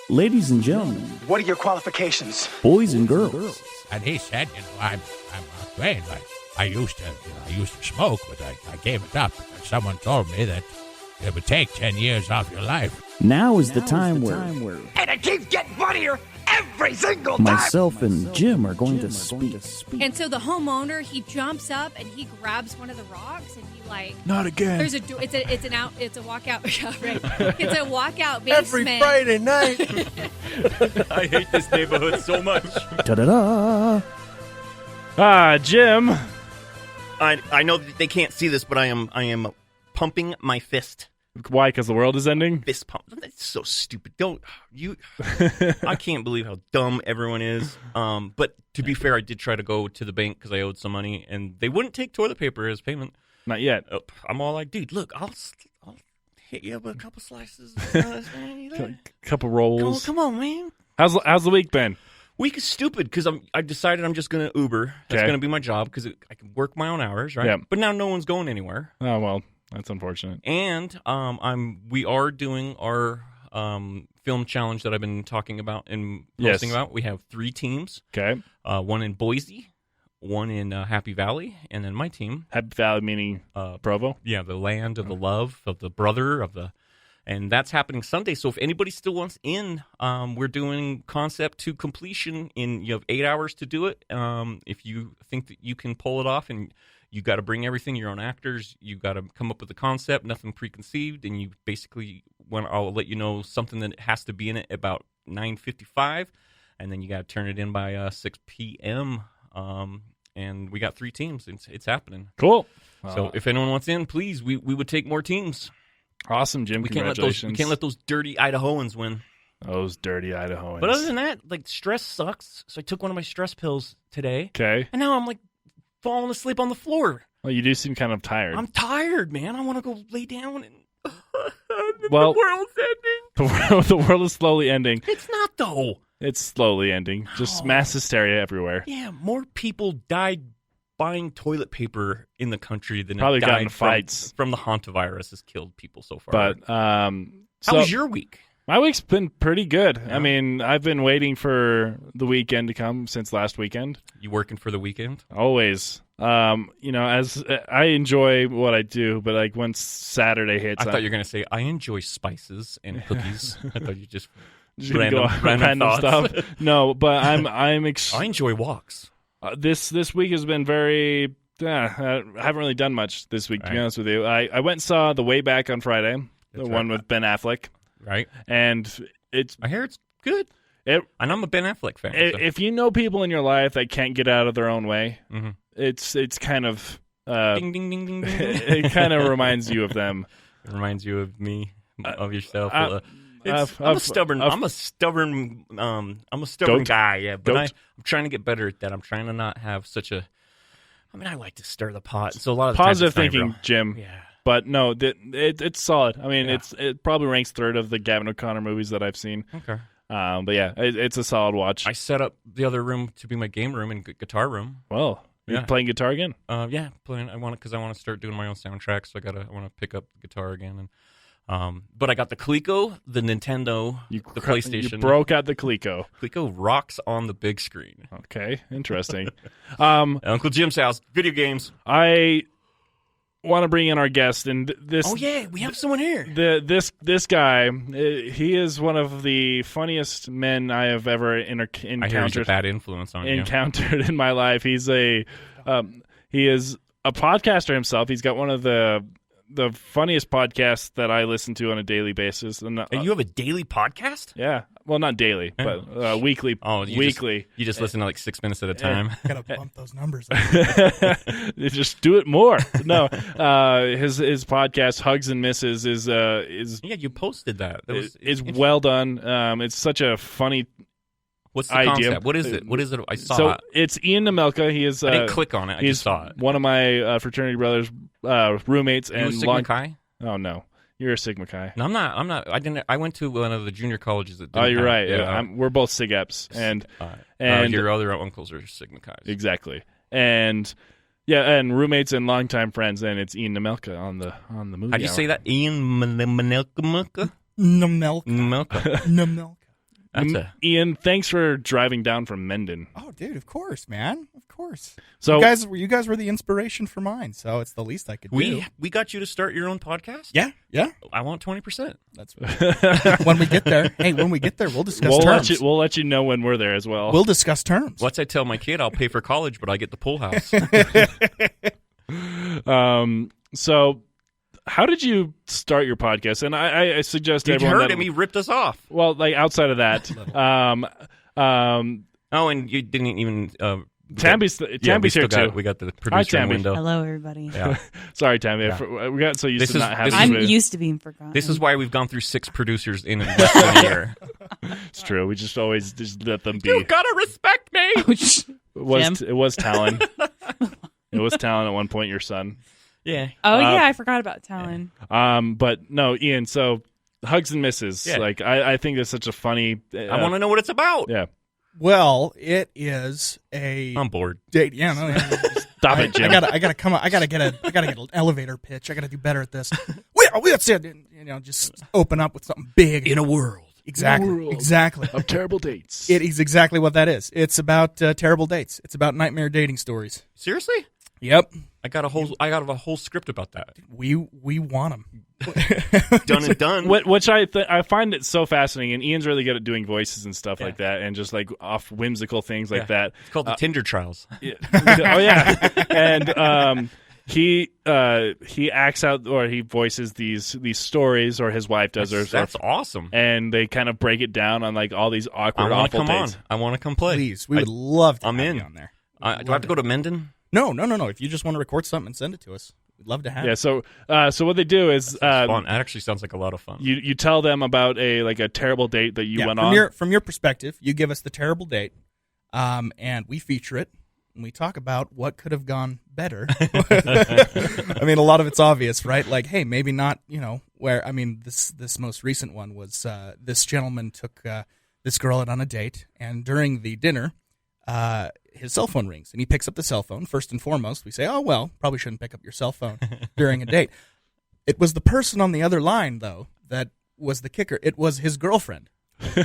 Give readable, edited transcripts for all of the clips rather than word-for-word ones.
Ladies and gentlemen, What are your qualifications? boys and girls, And he said, I'm afraid. I used to smoke, but I gave it up because someone told me that it would take 10 years off your life. now is the time where And it keeps getting funnier every single time. myself and Jim are going to speak. And so the homeowner, he jumps up and he grabs one of the rocks and he Not again. there's a it's a walkout. Yeah, right. It's a walkout basement. Every Friday night. I hate this neighborhood so much. Ta-da-da! Jim. I know that they can't see this, but I am pumping my fist. Why? Because the world is ending? Fist pump. That's so stupid. Don't you? I can't believe how dumb everyone is. But to be fair, I did try to go to the bank because I owed some money, and they wouldn't take toilet paper as payment. Not yet. I'm all like, dude, look, I'll hit you with a couple slices. Couple rolls. Come on, man. How's the week been? Week is stupid because I decided I'm just going to Uber. That's Okay. going to be my job because I can work my own hours, right? Yeah. But now no one's going anywhere. Oh, well, that's unfortunate. And we are doing our film challenge that I've been talking about and posting about. We have 3 teams. Okay. One in Boise, one in Happy Valley, and then my team. Happy Valley meaning Provo? Yeah, the land of the love, of the brother, and that's happening Sunday. So if anybody still wants in, we're doing concept to completion you have 8 hours to do it. If you think that you can pull it off, and you got to bring everything, your own actors, you got to come up with the concept, nothing preconceived, and you basically I'll let you know something that has to be in it about 9:55, and then you got to turn it in by 6 p.m. And we got 3 teams. It's happening. Cool. So if anyone wants in, please, we would take more teams. Awesome, Jim. We Congratulations. can't let those dirty Idahoans win. Those dirty Idahoans. But other than that, stress sucks. So I took one of my stress pills today. Okay. And now I'm falling asleep on the floor. Well, you do seem kind of tired. I'm tired, man. I want to go lay down and Well, the world's ending. The world is slowly ending. It's not though. It's slowly ending. Just mass hysteria everywhere. Yeah, more people died buying toilet paper in the country than Probably have got died in fights. from the hantavirus has killed people so far. But how was your week? My week's been pretty good. Yeah. I mean, I've been waiting for the weekend to come since last weekend. You working for the weekend? Always. As I enjoy what I do, but once Saturday hits, I thought you were going to say, I enjoy spices and cookies. I thought you just random thoughts. stuff. No, but I'm I enjoy walks. This week has been very. I haven't really done much this week, to be honest with you. I went and saw The Way Back on Friday, one with Ben Affleck, right? And I hear it's good. And I'm a Ben Affleck fan. If you know people in your life that can't get out of their own way, mm-hmm. it's kind of ding ding ding ding ding. It kind of reminds you of them. It reminds you of me, of yourself. I'm a stubborn guy. Yeah, but I'm trying to get better at that. I'm trying to not have such a. I mean, I like to stir the pot. So a lot of positive times thinking, Jim. Yeah. But no, it's solid. I mean, it probably ranks 3rd of the Gavin O'Connor movies that I've seen. Okay. But yeah, it's a solid watch. I set up the other room to be my game room and guitar room. Well, you're playing guitar again? Yeah, playing. I want to start doing my own soundtracks. So I want to pick up the guitar again. And but I got the Coleco, the Nintendo, the PlayStation. You broke out the Coleco. Coleco rocks on the big screen. Okay, interesting. Uncle Jim's house, video games. I want to bring in our guest, and this. Oh yeah, we have someone here. This guy, he is one of the funniest men I have ever encountered. I hear he's a bad influence on you. Encountered in my life. He's he is a podcaster himself. He's got one of the funniest podcasts that I listen to on a daily basis. And you have a daily podcast? Yeah. Well, not daily, but weekly. Oh, weekly. You just listen to 6 minutes at a time. Gotta bump those numbers up. Just do it more. No, his podcast Hugs and Misses is yeah. You posted that. It's well done. It's such a funny. What's the idea. Concept? What is it? What is it? I saw so it. It's Ian Nemelka. He is. I didn't click on it. I just saw it. One of my fraternity brothers, roommates, and Sigma Chi. Oh no, you're a Sigma Chi. No, I'm not. I didn't. I went to one of the junior colleges that. You're right. Yeah, we're both Sig Eps, and your other uncles are Sigma Chi's. Exactly, and. Yeah, and roommates and longtime friends, and it's Ian Nemelka on the movie. How do you say that? Ian Nemelka? Nemelka. Ian, thanks for driving down from Mendon. Oh, dude, of course, man. Of course. So you guys were the inspiration for mine, so it's the least I could do. We got you to start your own podcast? Yeah. I want 20%. That's when we get there. Hey, when we get there, we'll discuss terms. We'll let you know when we're there as well. We'll discuss terms. Once I tell my kid I'll pay for college, but I get the pool house. So how did you start your podcast? And I suggest Did you everyone heard him? He ripped us off. Well, like outside of that, Oh, and you didn't even. Tammy's here too. We got the producer Tammy. window. Hello, everybody. Yeah. Sorry, Tammy. Yeah. We got so used to not having. I'm you. used to being forgotten. This is why we've gone through 6 producers in less than a year. It's true. We just always just let them be. You gotta respect me. It was Talon. It was Talon at one point. Your son. Yeah. Oh, yeah, I forgot about Talon. But no, Ian. So hugs and misses. Yeah. Like I think it's such a funny. I want to know what it's about. Yeah. Well, it is a I'm bored. date. Yeah, no, yeah. Stop it, Jim. I gotta come. I gotta get an elevator pitch. I gotta do better at this. That's it. Just open up with something big In a world. Exactly. Of terrible dates. It is exactly what that is. It's about terrible dates. It's about nightmare dating stories. Seriously? Yep. I got a whole script about that. We want them. Done and done. Which I find it so fascinating, and Ian's really good at doing voices and stuff like that, and just like off whimsical things like that. It's called the Tinder Trials. Yeah. Oh yeah, and he acts out or he voices these stories, or his wife does. That's awesome. And they kind of break it down on like all these awkward, I want to awful come dates. on. I want to come play. Please, we would love to I'm have in. you on there. Do I have to go to Mendon? No. If you just want to record something and send it to us, we'd love to have Yeah. it. So what they do is Fun. That actually sounds like a lot of fun. you tell them about a terrible date that you went on. From your perspective, you give us the terrible date, and we feature it, and we talk about what could have gone better. I mean, a lot of it's obvious, right? Like, hey, maybe not, this most recent one was this gentleman took this girl out on a date, and during the dinner, his cell phone rings, and he picks up the cell phone. First and foremost, we say, oh, well, probably shouldn't pick up your cell phone during a date. It was the person on the other line, though, that was the kicker. It was his girlfriend.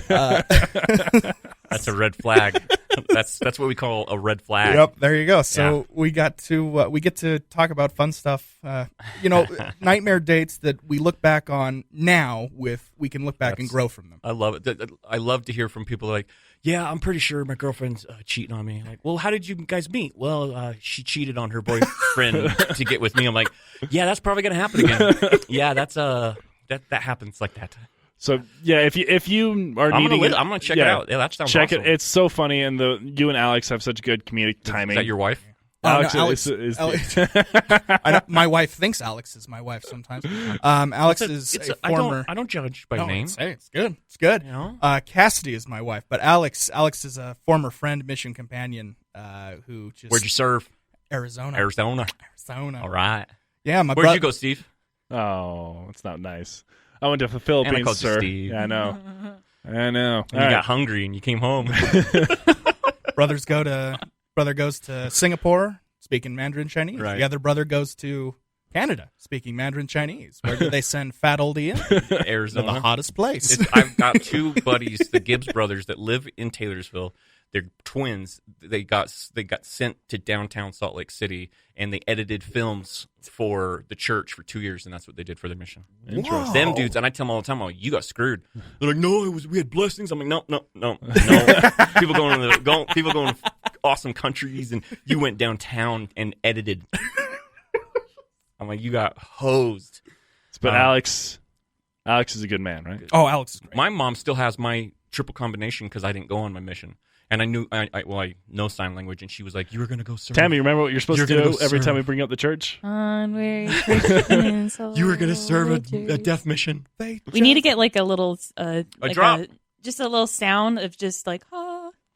That's a red flag. That's what we call a red flag. Yep, there you go. So we get to talk about fun stuff. Nightmare dates that we look back on now. We can look back and grow from them. I love it. I love to hear from people like, yeah, I'm pretty sure my girlfriend's cheating on me. Like, well, how did you guys meet? Well, she cheated on her boyfriend to get with me. I'm like, yeah, that's probably gonna happen again. Yeah, that's that happens like that. So yeah, if you are needing, I'm gonna check it out. Yeah, that sounds check awesome. it. It's so funny, and you and Alex have such good comedic timing. Is that your wife? Alex, no, is my wife thinks Alex is my wife sometimes. Alex is a former. I don't judge by name. It's good. It's good. You know? Cassidy is my wife, but Alex is a former friend, mission companion, who just. Where'd you serve? Arizona. All right. Yeah, Where'd you go, Steve? Oh, it's not nice. I went to the Philippines, and I called you sir. Steve. Yeah, I know. And you got hungry and you came home. Brother goes to Singapore, speaking Mandarin Chinese. Right. The other brother goes to Canada, speaking Mandarin Chinese. Where do they send fat old Ian? Arizona. The hottest place. I've got 2 buddies, the Gibbs brothers, that live in Taylorsville. They're twins. They got sent to downtown Salt Lake City, and they edited films for the church for 2 years, and that's what they did for their mission. Interesting. Them dudes, and I tell them all the time, you got screwed. They're like, no, we had blessings. I'm like, no. People going to awesome countries, and you went downtown and edited. I'm like, you got hosed. But Alex is a good man, right? Oh, Alex is great. My mom still has my triple combination because I didn't go on my mission. And I knew, I know sign language, and she was like, you were going to go serve. Tammy, remember what you're supposed to do every serve. time we bring up the church? Onward, you were going to serve a death mission. We need to get like a little, drop. Just a little sound of just like,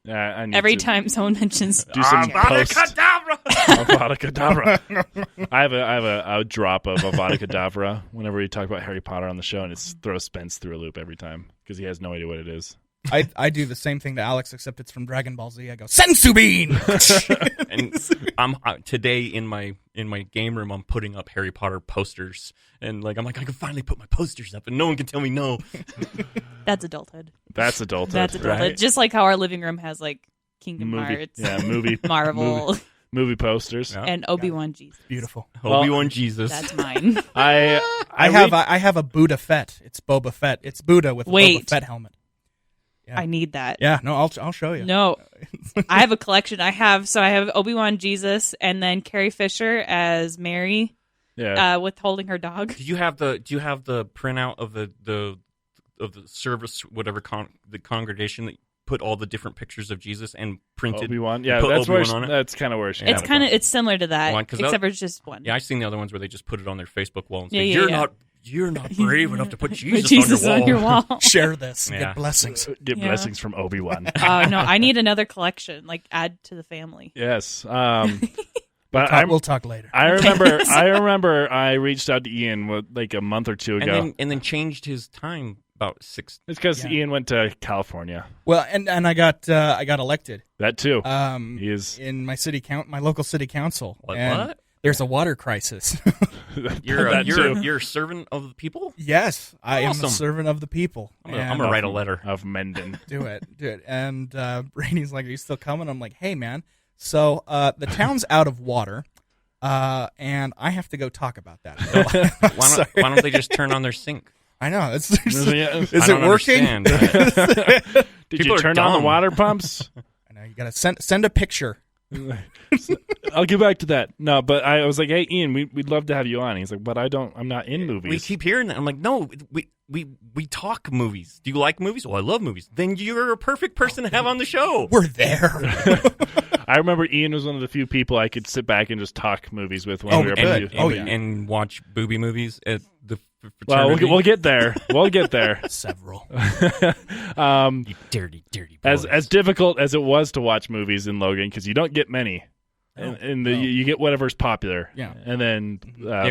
Yeah, I need every to time someone mentions. do some Avada post. Kedavra! Avada Kedavra. I have a drop of Avada Kedavra whenever we talk about Harry Potter on the show, and it throws Spence through a loop every time because he has no idea what it is. I do the same thing to Alex, except it's from Dragon Ball Z. I go, Sensu Bean! And I'm today in my game room. I'm putting up Harry Potter posters, and like I'm like I can finally put my posters up, and no one can tell me no. That's adulthood. That's adulthood. That's adulthood. Right. Just like how our living room has like Kingdom Hearts, movie Marvel, movie posters. Yeah. and Obi-Wan Jesus. Beautiful. Obi-Wan Jesus. That's mine. I have a Buddha Fett. It's Boba Fett. It's Buddha with a Boba Fett helmet. Yeah. I need that. Yeah, no, I'll show you. No, I have a collection. I have Obi-Wan Jesus, and then Carrie Fisher as Mary, with holding her dog. Do you have the printout of the service, whatever the congregation that put all the different pictures of Jesus and printed Obi-Wan. Yeah, put that's Obi-Wan on it? That's kind of where she. It's similar to that, One, 'cause except for it's just one. Yeah, I've seen the other ones where they just put it on their Facebook wall and say, Yeah. You're not brave enough to put Put Jesus, Jesus on your wall. Share this and Yeah. get blessings. Get Yeah. blessings from Obi-Wan. No, I need another collection. Like add to the family. Yes. But We'll talk later. I remember I reached out to Ian like a month or two ago. And then changed his time about 6. It's because Ian went to California. Well, and I got elected. That too. He is in my my local city council. What? And What? There's a water crisis. You're too. a servant of the people? Yes, I am Awesome. a servant of the people. I'm gonna write a letter. of Menden. Do it. And Brady's like, "Are you still coming?" I'm like, "Hey, man. So the town's out of water, and I have to go talk about that." Why don't they just turn on their sink? I know. Is I it don't working? understand. Did People you are turn on the dumb. water pumps? I know. You gotta send a picture. I'll get back to that. No, but I was like, "Hey, Ian, we'd love to have you on." He's like, "But I'm not in movies." We keep hearing that. I'm like, no, we talk movies. Do you like movies? Oh, I love movies. Then you're a perfect person to have on the show. We're there. I remember Ian was one of the few people I could sit back and just talk movies with when we were good. able to. And watch booby movies at the Well, fraternity. we'll get there. We'll get there. Several. You dirty boys. As difficult as it was to watch movies in Logan, because you don't get many, and you get whatever's popular. Yeah. And then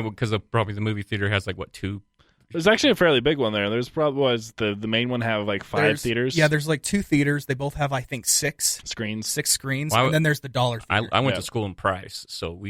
because probably the movie theater has like what 2. there's actually a fairly big one there. There's probably the main one have like 5 theaters. Yeah, there's like 2 theaters. They both have, I think, 6 screens. screens. Well, and then there's the dollar theater. I went Yeah. to school in Price, so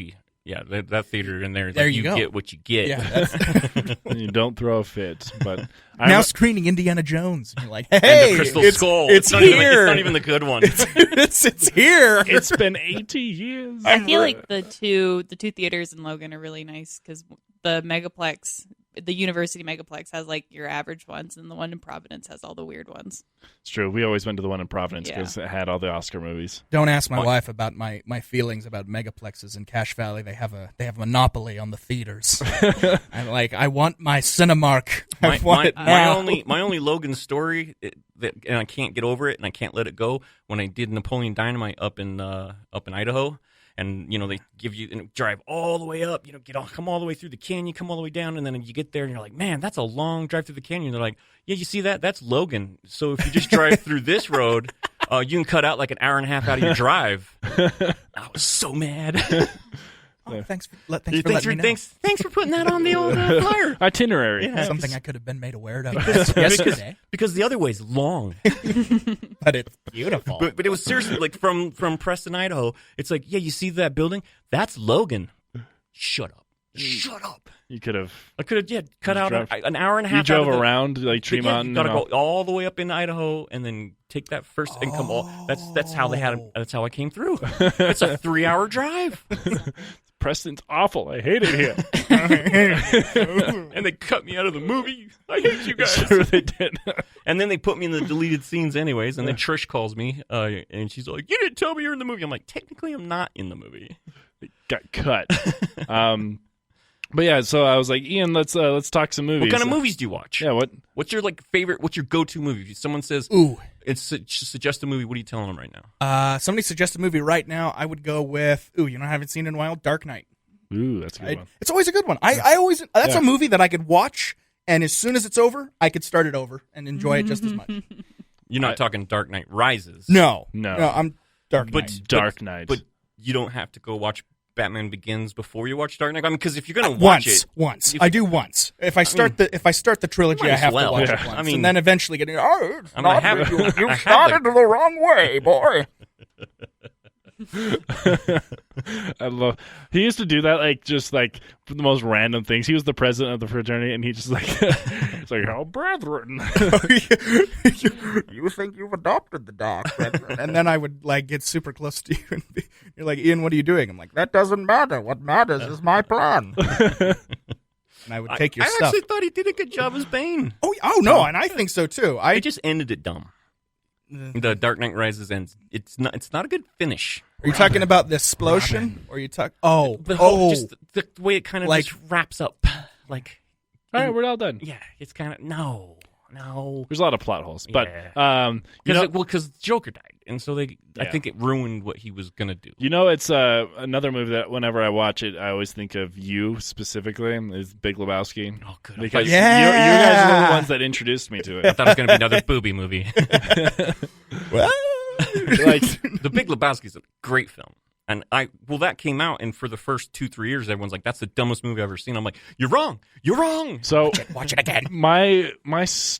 that theater in there. There like, you go. get what you get. Yeah, And you don't throw a fit. But now screening Indiana Jones. And you're like, And hey, the Crystal it's, Skull. It's not here. It's not even the good one. it's here. it's been 80 years. I feel like the two theaters in Logan are really nice because the Megaplex, the University Megaplex, has like your average ones, and the one in Providence has all the weird ones. It's true. We always went to the one in Providence Yeah. because it had all the Oscar movies. Don't ask my wife about my feelings about megaplexes in Cache Valley. They have a monopoly on the theaters. I want my Cinemark. I want it now. My only Logan story and I can't get over it, and I can't let it go. When I did Napoleon Dynamite up in Idaho, and they give you drive all the way up, come all the way through the canyon, come all the way down, and then you get there and you're like, man, that's a long drive through the canyon. They're like, yeah, you see that? That's Logan. So if you just drive through this road, you can cut out like an hour and a half out of your drive. I was so mad. Thanks for letting me know. Thanks for putting that on the old flyer. Itinerary. Yeah. Something I could have been made aware of yesterday. Because the other way's long. But it's beautiful. But it was seriously like from Preston, Idaho. It's like, yeah, you see that building? That's Logan. Shut up. You could have. I could have cut out an hour and a You half. drove out of around like Tremont. You got to go all the way up into Idaho and then take that first and come all. That's how they had. That's how I came through. It's a 3-hour drive. Preston's awful. I hate it here. And they cut me out of the movie. I hate you guys. Sure they did. And then they put me in the deleted scenes anyways. And then Trish calls me and she's like, "You didn't tell me you're in the movie." I'm like, technically, I'm not in the movie. Got cut. But yeah, so I was like, Ian, let's talk some movies. What kind of movies do you watch? Yeah, What's your favorite? What's your go-to movie? If someone says, Ooh. Suggest a movie. What are you telling them right now? Somebody suggest a movie right now. I would go with I haven't seen in a while. Dark Knight. Ooh, that's a good one. It's always a good one. I always that's a movie that I could watch, and as soon as it's over, I could start it over and enjoy it just as much. You're not talking Dark Knight Rises. No, No. I'm Dark Knight. Dark Knight. But you don't have to go watch Batman Begins before you watch Dark Knight? I mean, because if you're gonna watch once, I do once. If I start the trilogy, might I as have well. to watch Yeah. it once, I mean- and then eventually get. Oh, it's I mean, I not have- you. I You have started the wrong way, boy. I love. He used to do that, like just like for the most random things. He was the president of the fraternity, and he just like, it's like, "Oh, brethren." You think you've adopted the dog, and then I would like get super close to you, and you're like, Ian, what are you doing? I'm like, that doesn't matter. What matters is my plan. And I would take your I stuff. actually thought he did a good job as Bane. Oh no, and I think so too. I just ended it dumb. The Dark Knight Rises ends. It's not a good finish. Are you talking about the explosion, or you talk? The whole, just the way it kind of like- just wraps up. Like, All right, we're all done. yeah, it's kind of no. There's a lot of plot holes, but Yeah. you know, Because Joker died, and so I Yeah. think it ruined what he was gonna do. you know, it's another movie that whenever I watch it, I always think of you specifically. Is Big Lebowski? Oh, good. Because Yeah. you guys are the ones that introduced me to I it. thought it was gonna be another booby movie. Like, The Big Lebowski is a great film. And that came out, and for the first 2-3 years, everyone's like, "That's the dumbest movie I've ever seen." I'm like, "You're wrong. You're wrong." so watch it again. my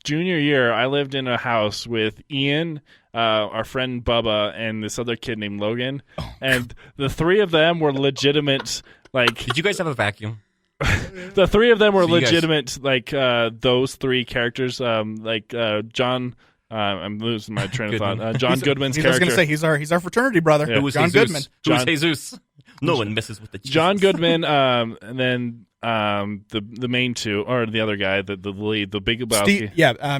junior year, I lived in a house with Ian, our friend Bubba, and this other kid named Logan, and the three of them were legitimate. Like, Did you guys have a vacuum? the three of them were So you guys- legitimate. Like those three characters, John. I'm losing my train of thought. John Goodman's I was character. going to say he's our fraternity brother, Yeah. Who was John Jesus? Goodman. Who was John- Jesus? No one messes with the Jesus. John Goodman, and then the main two, or the other guy, the lead, the Big Lebowski,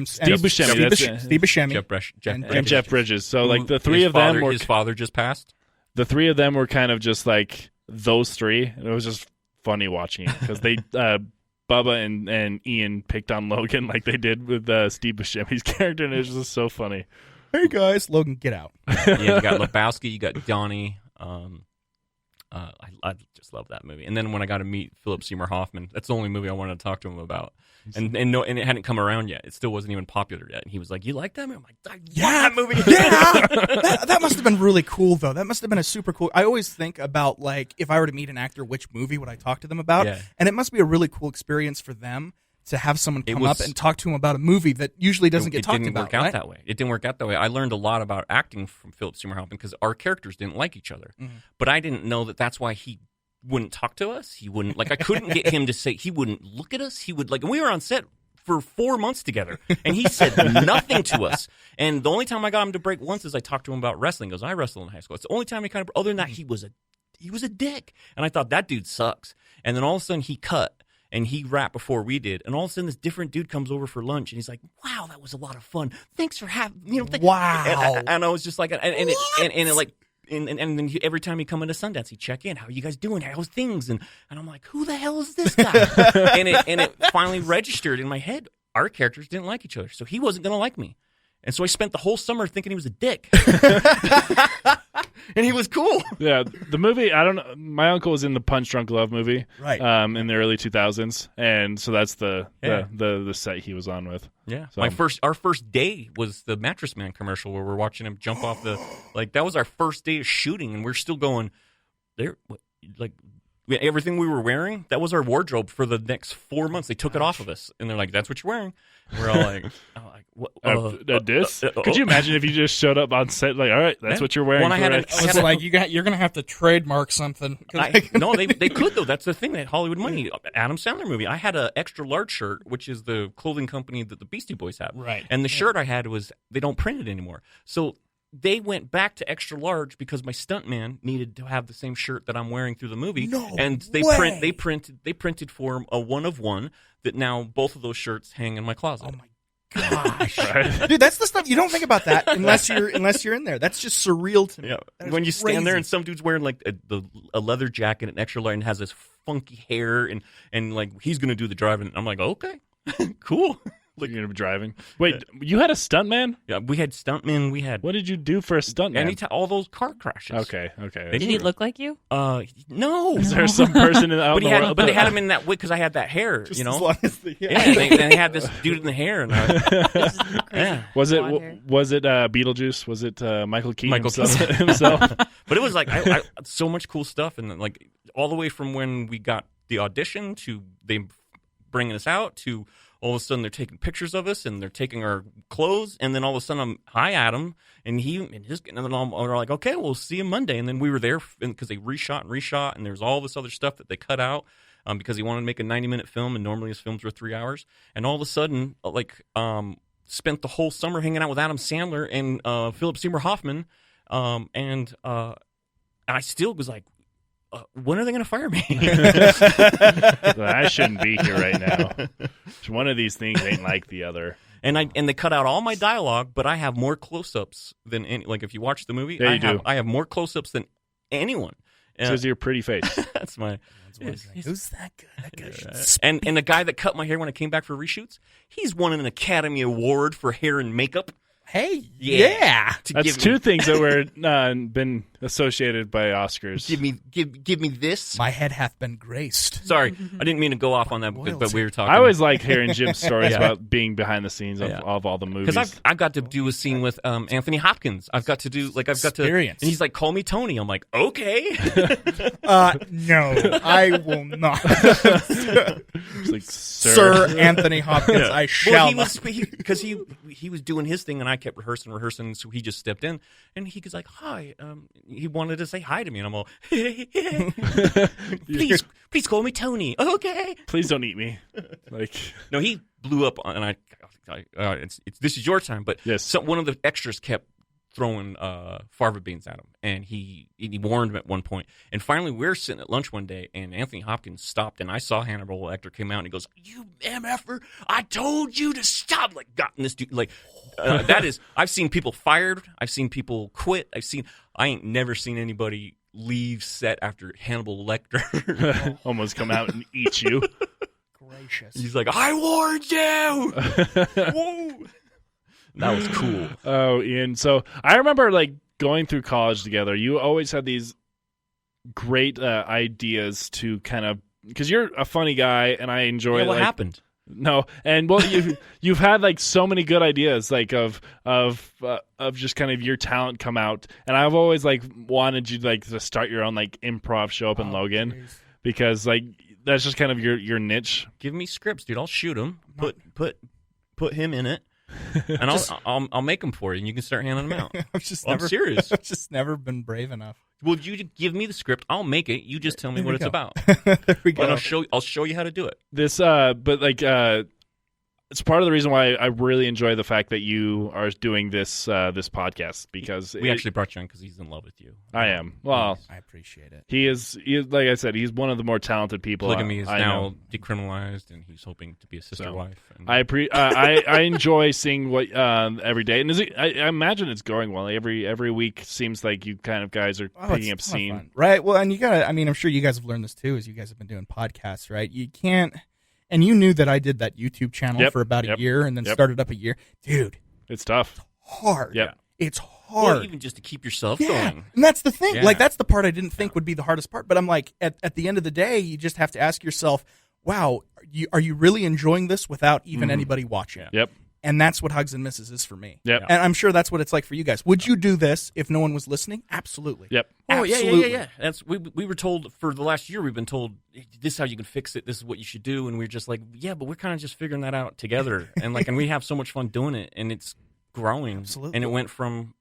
Steve Buscemi, that's it. Steve Buscemi. and Jeff Bridges. So like the three His of them father- were his father just passed. the three of them were kind of just like those three. And it was just funny watching it because they Bubba and Ian picked on Logan like they did with Steve Buscemi's character, and it was just so funny. Hey guys, Logan, get out. Yeah, you got Lebowski, you got Donnie. I just love that movie. And then when I got to meet Philip Seymour Hoffman, that's the only movie I wanted to talk to him about. And it hadn't come around yet. It still wasn't even popular yet. And he was like, "You like that movie?" I'm like, "I love that movie." Yeah, that must have been really cool, though. That must have been a super cool. I always think about like if I were to meet an actor, which movie would I talk to them about? Yeah. And it must be a really cool experience for them to have someone It come was- up and talk to them about a movie that usually doesn't get talked It didn't about. work out right? that way. It didn't work out that way. I learned a lot about acting from Philip Seymour Hoffman because our characters didn't like each other. Mm-hmm. But I didn't know that that's why he wouldn't talk to us. He wouldn't, like, I couldn't get him to say, he wouldn't look at us. He would, like, and we were on set for 4 months together, and he said nothing to us. And the only time I got him to break once is I talked to him about wrestling. He goes, "I wrestled in high school." It's the only time he kind of, other than that, he was a dick. And I thought, that dude sucks. And then all of a sudden he cut. And he rapped before we did, and all of a sudden this different dude comes over for lunch, and he's like, "Wow, that was a lot of fun. Thanks for having, Wow. And I was just like, and then every time he come into Sundance, he'd check in. "How are you guys doing? How's things?" And I'm like, "Who the hell is this guy?" and it finally registered in my head. Our characters didn't like each other, so he wasn't gonna like me. And so I spent the whole summer thinking he was a dick. And he was cool. Yeah, the movie. I don't know. My uncle was in the Punch Drunk Love movie, Right. in the early 2000s, and so that's the Yeah. the set he was on with. Yeah, So- our first day was the Mattress Man commercial where we're watching him jump off the that was our first day of shooting, and we're still going there. Everything we were wearing, that was our wardrobe for the next 4 months. They took it off of us, and they're like, "That's what you're wearing." We're all like, "What?" This? Could you imagine if you just showed up on set like, "All right, that's Yeah. what you're wearing"? When I had correct?" It's like you're gonna have to trademark something. No, they could though. That's the thing. They had Hollywood money. Adam Sandler movie. I had a extra large shirt, which is the clothing company that the Beastie Boys have. Right. And the shirt I had was they don't print it anymore. So they went back to extra large because my stuntman needed to have the same shirt that I'm wearing through the movie. No and they way. printed for him a one of one that now both of those shirts hang in my closet. Oh my gosh, dude, that's the stuff you don't think about that unless you're in there. That's just surreal to me. Yeah, That is when you stand there crazy. and some dude's wearing like a leather jacket and extra large and has this funky hair and like he's gonna do the driving, I'm like, okay, cool. You're gonna be driving. Wait, you had a stuntman? Yeah, we had stuntmen. We had What did you do for a stuntman? anytime all those car crashes. Okay. They Did he look like you? No. Is there some person out But in the world? but they had him in that way because I had that hair, Just you know. as long as the, Yeah, and they had this dude in the hair, and yeah. Was it Blonde hair. Beetlejuice? Was it Michael Keaton Michael himself? But it was like I so much cool stuff, and like all the way from when we got the audition to they bringing us out to all of a sudden they're taking pictures of us and they're taking our clothes, and then all of a sudden I'm hi Adam, and then we're like, okay, we'll see you Monday, and then we were there because they reshot, and there's all this other stuff that they cut out because he wanted to make a 90-minute film, and normally his films were 3 hours, and all of a sudden spent the whole summer hanging out with Adam Sandler and Philip Seymour Hoffman, and I still was like, when are they going to fire me? I shouldn't be here right now. One of these things ain't like the other. And they cut out all my dialogue, but I have more close-ups than any. Like if you watch the movie, I have more close-ups than anyone. Because your pretty face. That's my. Who's that guy? That guy should And the guy that cut my hair when I came back for reshoots, he's won an Academy Award for hair and makeup. Hey, yeah. That's two things that were been associated by Oscars. Give me this. My head hath been graced. Sorry, I didn't mean to go off on that, but we were talking. I always like hearing Jim's stories about being behind the scenes of all the movies. Because I've got to do a scene with Anthony Hopkins. I've got to, and he's like, call me Tony. I'm like, okay. No, I will not. It's like, Sir Anthony Hopkins, I shall not. Because he was doing his thing, and I kept rehearsing, so he just stepped in, and he was like, hi. He wanted to say hi to me, and I'm all, please call me Tony. Okay. Please don't eat me. No, he blew up, and this is your time, but yes. One of the extras kept throwing fava beans at him, and he warned him at one point. And finally, we're sitting at lunch one day, and Anthony Hopkins stopped, and I saw Hannibal Lecter came out, and he goes, "You MFer, I told you to stop!" Like, gotten this dude, that is. I've seen people fired. I've seen people quit. I ain't never seen anybody leave set after Hannibal Lecter almost come out and eat you. Gracious. He's like, I warned you. Whoa. That was cool. Oh, Ian. So I remember going through college together. You always had these great ideas to kind of, because you're a funny guy, and I enjoy. What happened? No, and well, you've had so many good ideas of just kind of your talent come out, and I've always wanted you to start your own improv show up in Logan, geez. Because that's just kind of your niche. Give me scripts, dude. I'll shoot them. Put him in it. And I'll make them for you, and you can start handing them out. I'm serious. I've just never been brave enough. Well, you give me the script. I'll make it. You just tell me what it's about. There we go. And I'll show you how to do it. This, it's part of the reason why I really enjoy the fact that you are doing this podcast, because we actually brought you on because he's in love with you. I am. Well, I appreciate it. He is, like I said, he's one of the more talented people. Polygamy is now decriminalized, and he's hoping to be a sister wife. And I enjoy seeing what every day, and I imagine it's going well. Every week seems like you kind of guys are picking up steam, right? Well, and you gotta. I mean, I'm sure you guys have learned this too, as you guys have been doing podcasts, right? You can't. And you knew that I did that YouTube channel for about a year, and then started up a year. Dude, it's tough. It's hard. Yep. It's hard. Well, even just to keep yourself going. And that's the thing. Yeah. That's the part I didn't think would be the hardest part. But I'm like, at the end of the day, you just have to ask yourself, wow, are you really enjoying this without even anybody watching? Yep. And that's what Hugs and Misses is for me. Yep. And I'm sure that's what it's like for you guys. Would you do this if no one was listening? Absolutely. Yep. Oh, absolutely. Yeah. That's we were told for the last year. We've been told this is how you can fix it. This is what you should do. And we're just like, yeah, but we're kind of just figuring that out together. And and we have so much fun doing it, and it's growing. Absolutely. And it went from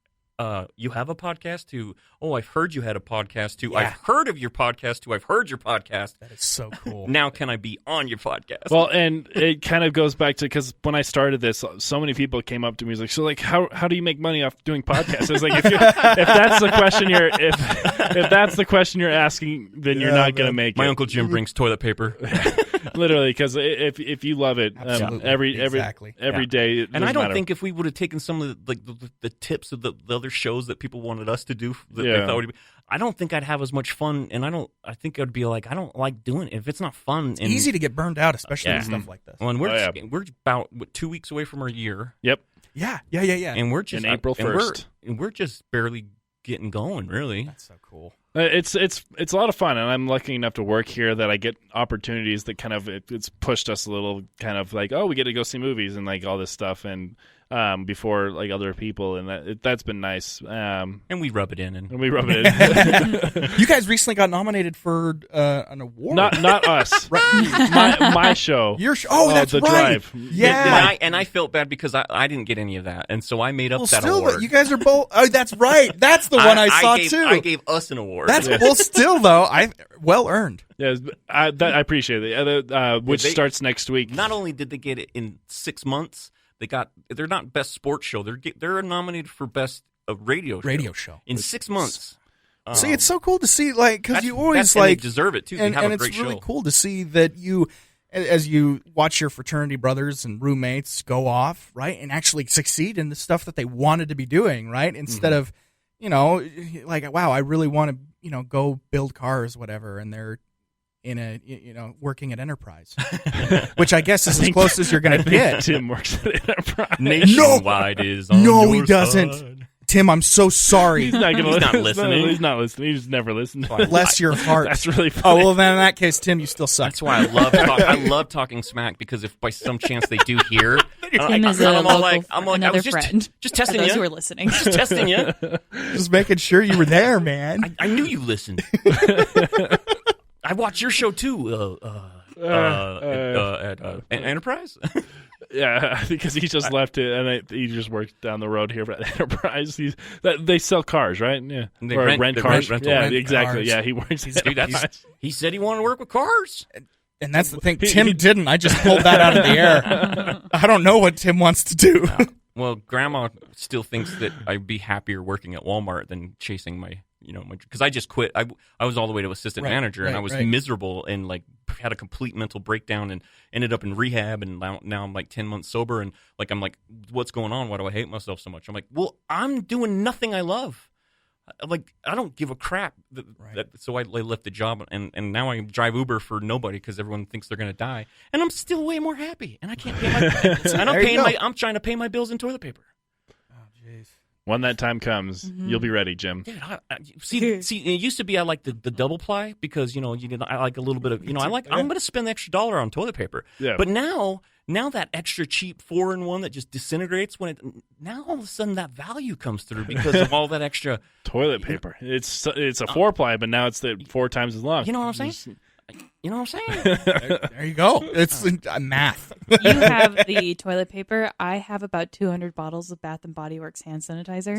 you have a podcast to, oh, I've heard you had a podcast to, I've heard of your podcast to, I've heard your podcast. That is so cool. Now can I be on your podcast? Well, and it kind of goes back to, because when I started this, so many people came up to me, was like, so how do you make money off doing podcasts? I was like, if that's the question if that's the question you're asking, then you're not going to make it. My Uncle Jim brings toilet paper. Literally, because if you love it, every day, and I don't think if we would have taken some of the tips of the other shows that people wanted us to do, I don't think I'd have as much fun. And I think I'd be like, I don't like doing it if it's not fun. It's easy to get burned out, especially with stuff like this. Well, and we're about 2 weeks away from our year. Yep. Yeah. And we're just in April 1st, and we're just barely getting going. Really, that's so cool. It's a lot of fun, and I'm lucky enough to work here that I get opportunities that kind of it's pushed us a little, kind of like, oh, we get to go see movies and all this stuff, and before like other people, and that's been nice. And we rub it in. And we rub it in. You guys recently got nominated for an award. Not us. my show. Your show. Oh, that's the right. Drive. Yeah. And I felt bad because I didn't get any of that, and so I made up Well, that still, award. you guys are both. Oh, that's right. That's the one I saw too. I gave us an award. That's well, still though, well earned. Yeah, I appreciate it. Which starts next week. Not only did they get it in 6 months, they're not best sports show. They're nominated for best radio show in 6 months. See, it's so cool to see, like, because you always and they like deserve it too. They and, have and a it's great really show. cool to see that you, as you watch your fraternity brothers and roommates go off, right, and actually succeed in the stuff that they wanted to be doing, right, instead of, like, wow, I really want to, go build cars, whatever, and they're in a, working at Enterprise, which I guess is as close as you're going to get. Tim works at Enterprise. Nationwide is on No, your he doesn't. side. Tim, I'm so sorry. He's not listening. He's not listening. He's never listened. Bless your heart. That's really funny. Oh, well, then in that case, Tim, you still suck. That's why I love talking smack, because if by some chance they do hear, Tim is I'm a like, I another was friend. just testing for those you. who are listening. Just testing you. Just making sure you were there, man. I knew you listened. I watch your show too. At Enterprise. Yeah, because he just left it, and he just works down the road here at Enterprise. They sell cars, right? Yeah, They or rent cars. rental. Yeah, Rent exactly. cars. Yeah, he works. At Dude, Enterprise. he said he wanted to work with cars. And that's the thing. Tim didn't. I just pulled that out of the air. I don't know what Tim wants to do. Well, Grandma still thinks that I'd be happier working at Walmart than chasing my because I just quit. I was all the way to assistant manager, and I was miserable and like had a complete mental breakdown and ended up in rehab. And now I'm like 10 months sober, and like I'm like, what's going on? Why do I hate myself so much? I'm like, well, I'm doing nothing I love. Like, I don't give a crap. So I left the job, and now I drive Uber for nobody because everyone thinks they're going to die, and I'm still way more happy, and I can't pay my. I'm trying to pay my bills in toilet paper. Oh, jeez. When that time comes, you'll be ready, Jim. Dude, see, it used to be I like the double ply because I like a little bit of I'm going to spend the extra $1 on toilet paper. Yeah. But now that extra cheap 4-in-1 that just disintegrates now all of a sudden that value comes through because of all that extra toilet paper. It's a 4-ply, but now it's 4 times as long. You know what I'm saying? You know what I'm saying? There you go. It's math. You have the toilet paper. I have about 200 bottles of Bath and Body Works hand sanitizer.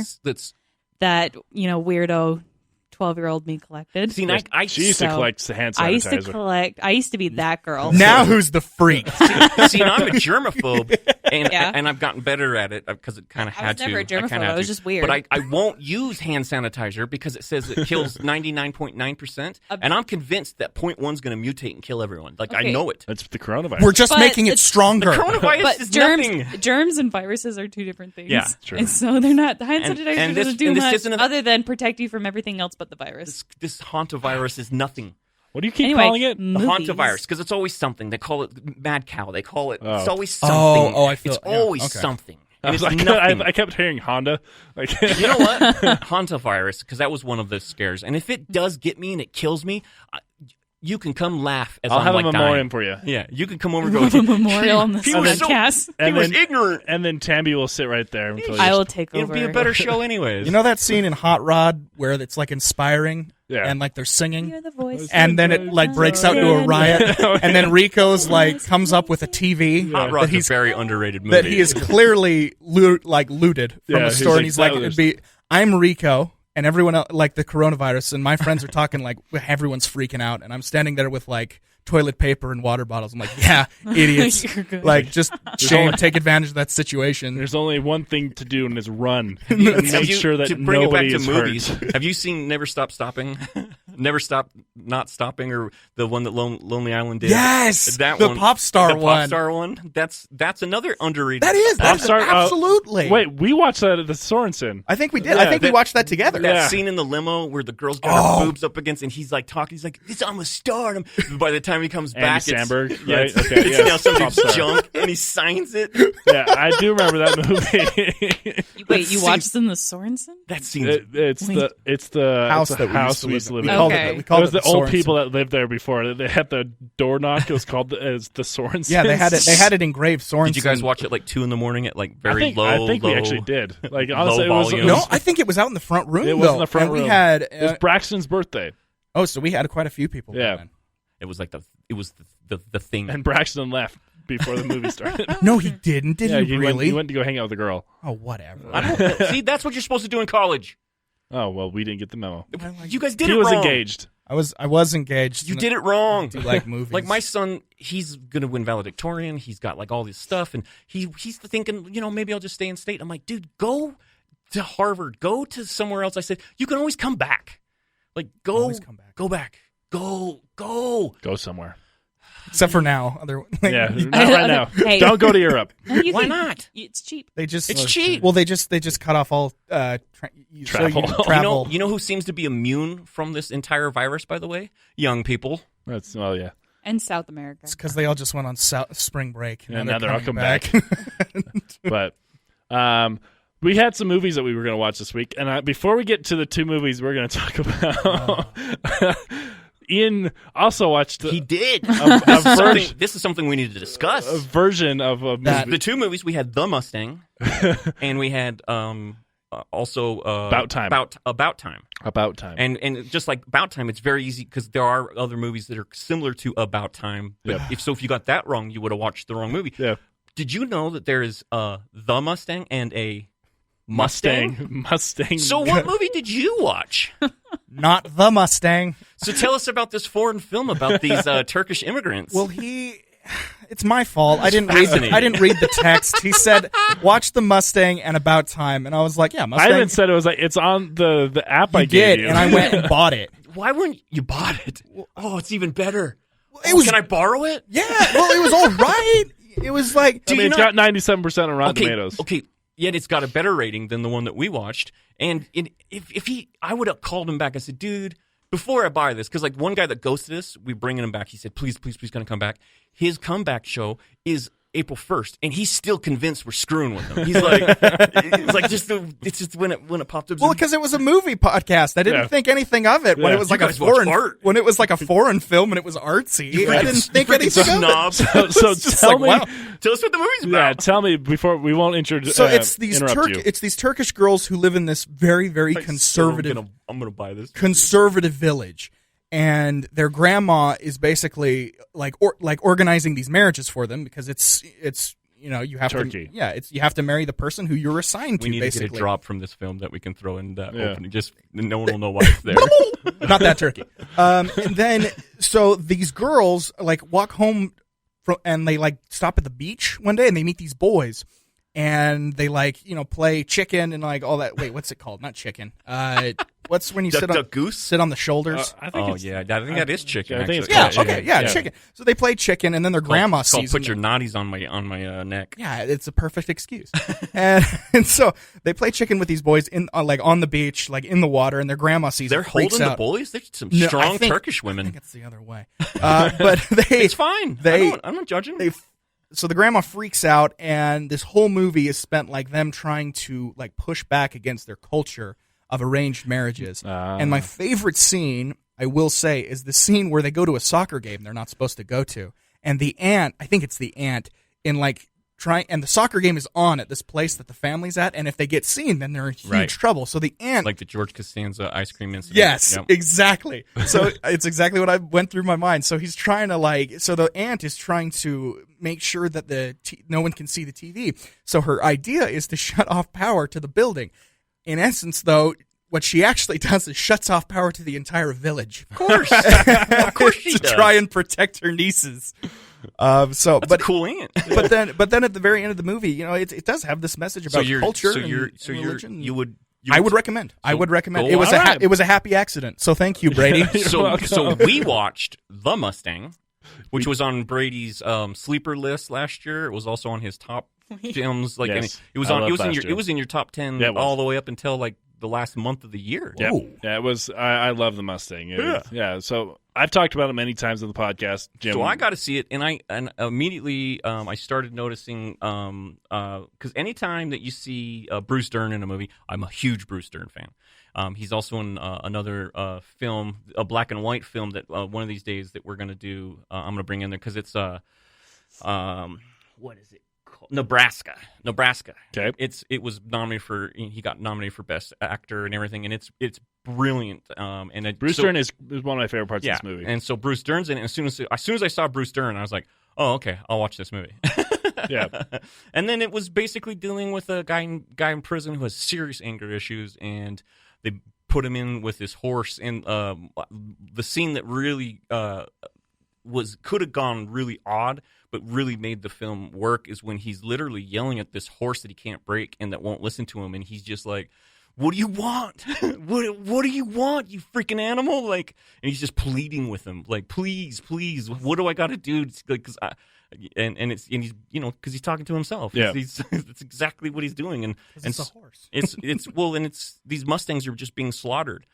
That weirdo 12-year-old me collected. See, she used to collect hand sanitizer. I used to be that girl. Now who's the freak? See, I'm a germaphobe, and I've gotten better at it because it kind of had to. I was never a germaphobe. I was just weird. But I won't use hand sanitizer because it says it kills 99.9%, and I'm convinced that 0.1 is going to mutate and kill everyone. Like, I know it. That's the coronavirus. We're just making it stronger. The coronavirus is nothing. Germs and viruses are two different things. Yeah, true. And so they're not. The hand sanitizer doesn't do much isn't other than protect you from everything else but the virus. This hantavirus is nothing. What do you keep calling it? The hantavirus, because it's always something. They call it mad cow. They call it. It's always something. It's always something. I kept hearing Honda. Like, you know what? Hantavirus, because that was one of the scares. And if it does get me and it kills me, you can come laugh as I'll have like a memoriam dying. for you. Yeah, you can come over and go. A memorial on the podcast. He was ignorant. And then Tammy will sit right there. Until I will take over. It'll be a better show anyways. You know that scene in Hot Rod where it's like inspiring? Yeah. And like they're singing, You're the voice and then it like breaks out into a riot, and then Rico's like comes up with a TV. Hot Rod's a very underrated movie. That he is clearly looted from the store, and he's like, I'm Rico, and everyone else, like the coronavirus, and my friends are talking like everyone's freaking out, and I'm standing there with like toilet paper and water bottles. I'm like, yeah, idiots. Like, just take advantage of that situation. There's only one thing to do, and it's run. And make sure that nobody is hurt. Have you seen Never Stop Stopping? Never Stop Not Stopping, or the one that Lonely Island did? Yes, that the one, pop star the one. Pop star one. That's another underrated. That is Pop star. Absolutely. Wait, we watched that at the Sorensen. I think we did. I think we watched that together. That scene in the limo where the girl's got her boobs up against, and he's like talking. He's like, "I'm a star." And by the time he comes back, Andy Samberg, it's okay, now something's junk, and he signs it. Yeah, I do remember that movie. Wait, you watched in the Sorensen? That scene. It's the house that we used to live in. We called it old Sorensen. people that lived there before. They had the door knock. It was called as the Sorensen. Yeah, they had it. They had it engraved. Sorensen. Did you guys watch it like 2 a.m. at like very low? I think low, we actually did. Like low honestly, volume? No, I think it was out in the front room. It was in though. the front And room. We had. it was Braxton's birthday, so we had quite a few people. Yeah. Then. It was like the thing. and Braxton left before the movie started. No, he didn't. Did yeah, he really? He went to go hang out with a girl. Oh, whatever. I don't see. That's what you're supposed to do in college. Oh well, we didn't get the memo. You guys did He it was wrong. engaged. I was engaged. You did it wrong. I do like movies. Like my son, he's gonna win valedictorian. He's got like all this stuff, and he's thinking, maybe I'll just stay in state. I'm like, dude, go to Harvard. Go to somewhere else. I said, you can always come back. Like, go, Always come back. go back, go. Go somewhere. Except for now. Yeah, not right now. Hey. Don't go to Europe. You Why can- not? It's cheap. They just It's cheap. Well, they just cut off all Travel. travel. You know who seems to be immune from this entire virus? By the way, young people. That's yeah. And South America. It's because they all just went on spring break. Yeah, now they're all coming come back. But we had some movies that we were going to watch this week, and before we get to the 2 movies we're going to talk about, Ian also watched. He did. This is something we needed to discuss. A version of a movie. The 2 movies we had, The Mustang, and we had also About Time. About Time. About Time. And just like About Time, it's very easy because there are other movies that are similar to About Time. But if you got that wrong, you would have watched the wrong movie. Yeah. Did you know that there is The Mustang and a Mustang? So what movie did you watch? Not the Mustang. So tell us about this foreign film about these Turkish immigrants. Well, it's my fault. I didn't fascinating. read the text. He said, "Watch the Mustang and About Time," and I was like, "Yeah, Mustang." I even said it was like it's on the app I You gave did, you. and I went and bought it. why weren't you bought it? Oh, it's even better. Can I borrow it? Yeah, well, it was all right. It was like, I mean, it's got 97% on Rotten Tomatoes. Okay, yet it's got a better rating than the one that we watched. And I would have called him back. I said, dude, before I buy this, because like one guy that ghosted us, we bringing him back. He said, please, gonna come back. His comeback show is April 1st, and he's still convinced we're screwing with him. He's like, it's just when it popped up. well, because it was a movie podcast. I didn't think anything of it when Yeah. it was You like a guys watch foreign art. when it was like a foreign film and it was artsy. I didn't think anything of it. snob. So just tell like, me, wow. Tell us what the movie's yeah, about. tell me before we won't introduce. So it's these interrupt you. Turkish girls who live in this very, very conservative I'm gonna buy this. conservative village, and their grandma is basically like organizing these marriages for them because it's you have Turkey. to you have to marry the person who you're assigned to. We need basically to get a drop from this film that we can throw in that Yeah. opening. Just no one will know why it's there. Not that turkey. And then so these girls like walk home and they like stop at the beach one day and they meet these boys. And they play chicken and like all that. Wait, what's it called? Not chicken. What's when you Duck Goose? sit on the shoulders? I think it's, I think that is chicken. I think it's actually. called Yeah, chicken. okay, Yeah. chicken. So they play chicken, and then their grandma It's called sees put them. your naughties on my neck. Yeah, it's a perfect excuse. and so they play chicken with these boys on the beach, like in the water, and their grandma sees. They're it, freaks holding the out. boys. They're some No, strong I think- Turkish I women. think it's the other way. But they, It's fine. I'm not judging. So the grandma freaks out, and this whole movie is spent like them trying to like push back against their culture of arranged marriages. And my favorite scene, I will say, is the scene where they go to a soccer game they're not supposed to go to, and the aunt, I think it's the aunt, and the soccer game is on at this place that the family's at, and if they get seen, then they're in huge Right. trouble. So the aunt, Like the George Costanza ice cream incident. yes, Yep. exactly. So it's exactly what I went through my mind. So he's trying to so the aunt is trying to make sure that no one can see the TV. So her idea is to shut off power to the building. In essence, though, what she actually does is shuts off power to the entire village. Of course. Of course she to does. try and protect her nieces. That's a cool aunt. but then at the very end of the movie, it does have this message about culture and religion. I would recommend. I would recommend. go It was on. it was a happy accident. So thank you, Brady. So we watched The Mustang, which was on Brady's sleeper list last year. It was also on his top films. Like, Yes. and it was I on. loved It was in last your. year. It was in your top 10 Yeah, it was. all the way up until like the last month of the year. Yeah, Ooh. yeah, it was. I love the Mustang. Yeah. So I've talked about it many times on the podcast, Jim. So I got to see it, and immediately I started noticing because anytime that you see Bruce Dern in a movie, I'm a huge Bruce Dern fan. He's also in another film, a black and white film that one of these days that we're going to do. I'm going to bring in there because it's what is it called? Nebraska. Okay. It was nominated for. He got nominated for Best Actor and everything, and it's brilliant. Bruce Dern is one of my favorite parts of this movie. And so Bruce Dern's in it. As soon as I saw Bruce Dern, I was like, oh, okay, I'll watch this movie. Yeah. And then it was basically dealing with a guy in prison who has serious anger issues, and they put him in with this horse. And the scene that really could have gone really odd, but really made the film work is when he's literally yelling at this horse that he can't break and that won't listen to him, and he's just like, "What do you want? what do you want, you freaking animal?" Like, and he's just pleading with him, like, "Please, what do I got to do?" Because he's because he's talking to himself. Yeah, that's exactly what he's doing, and it's a horse. it's these Mustangs are just being slaughtered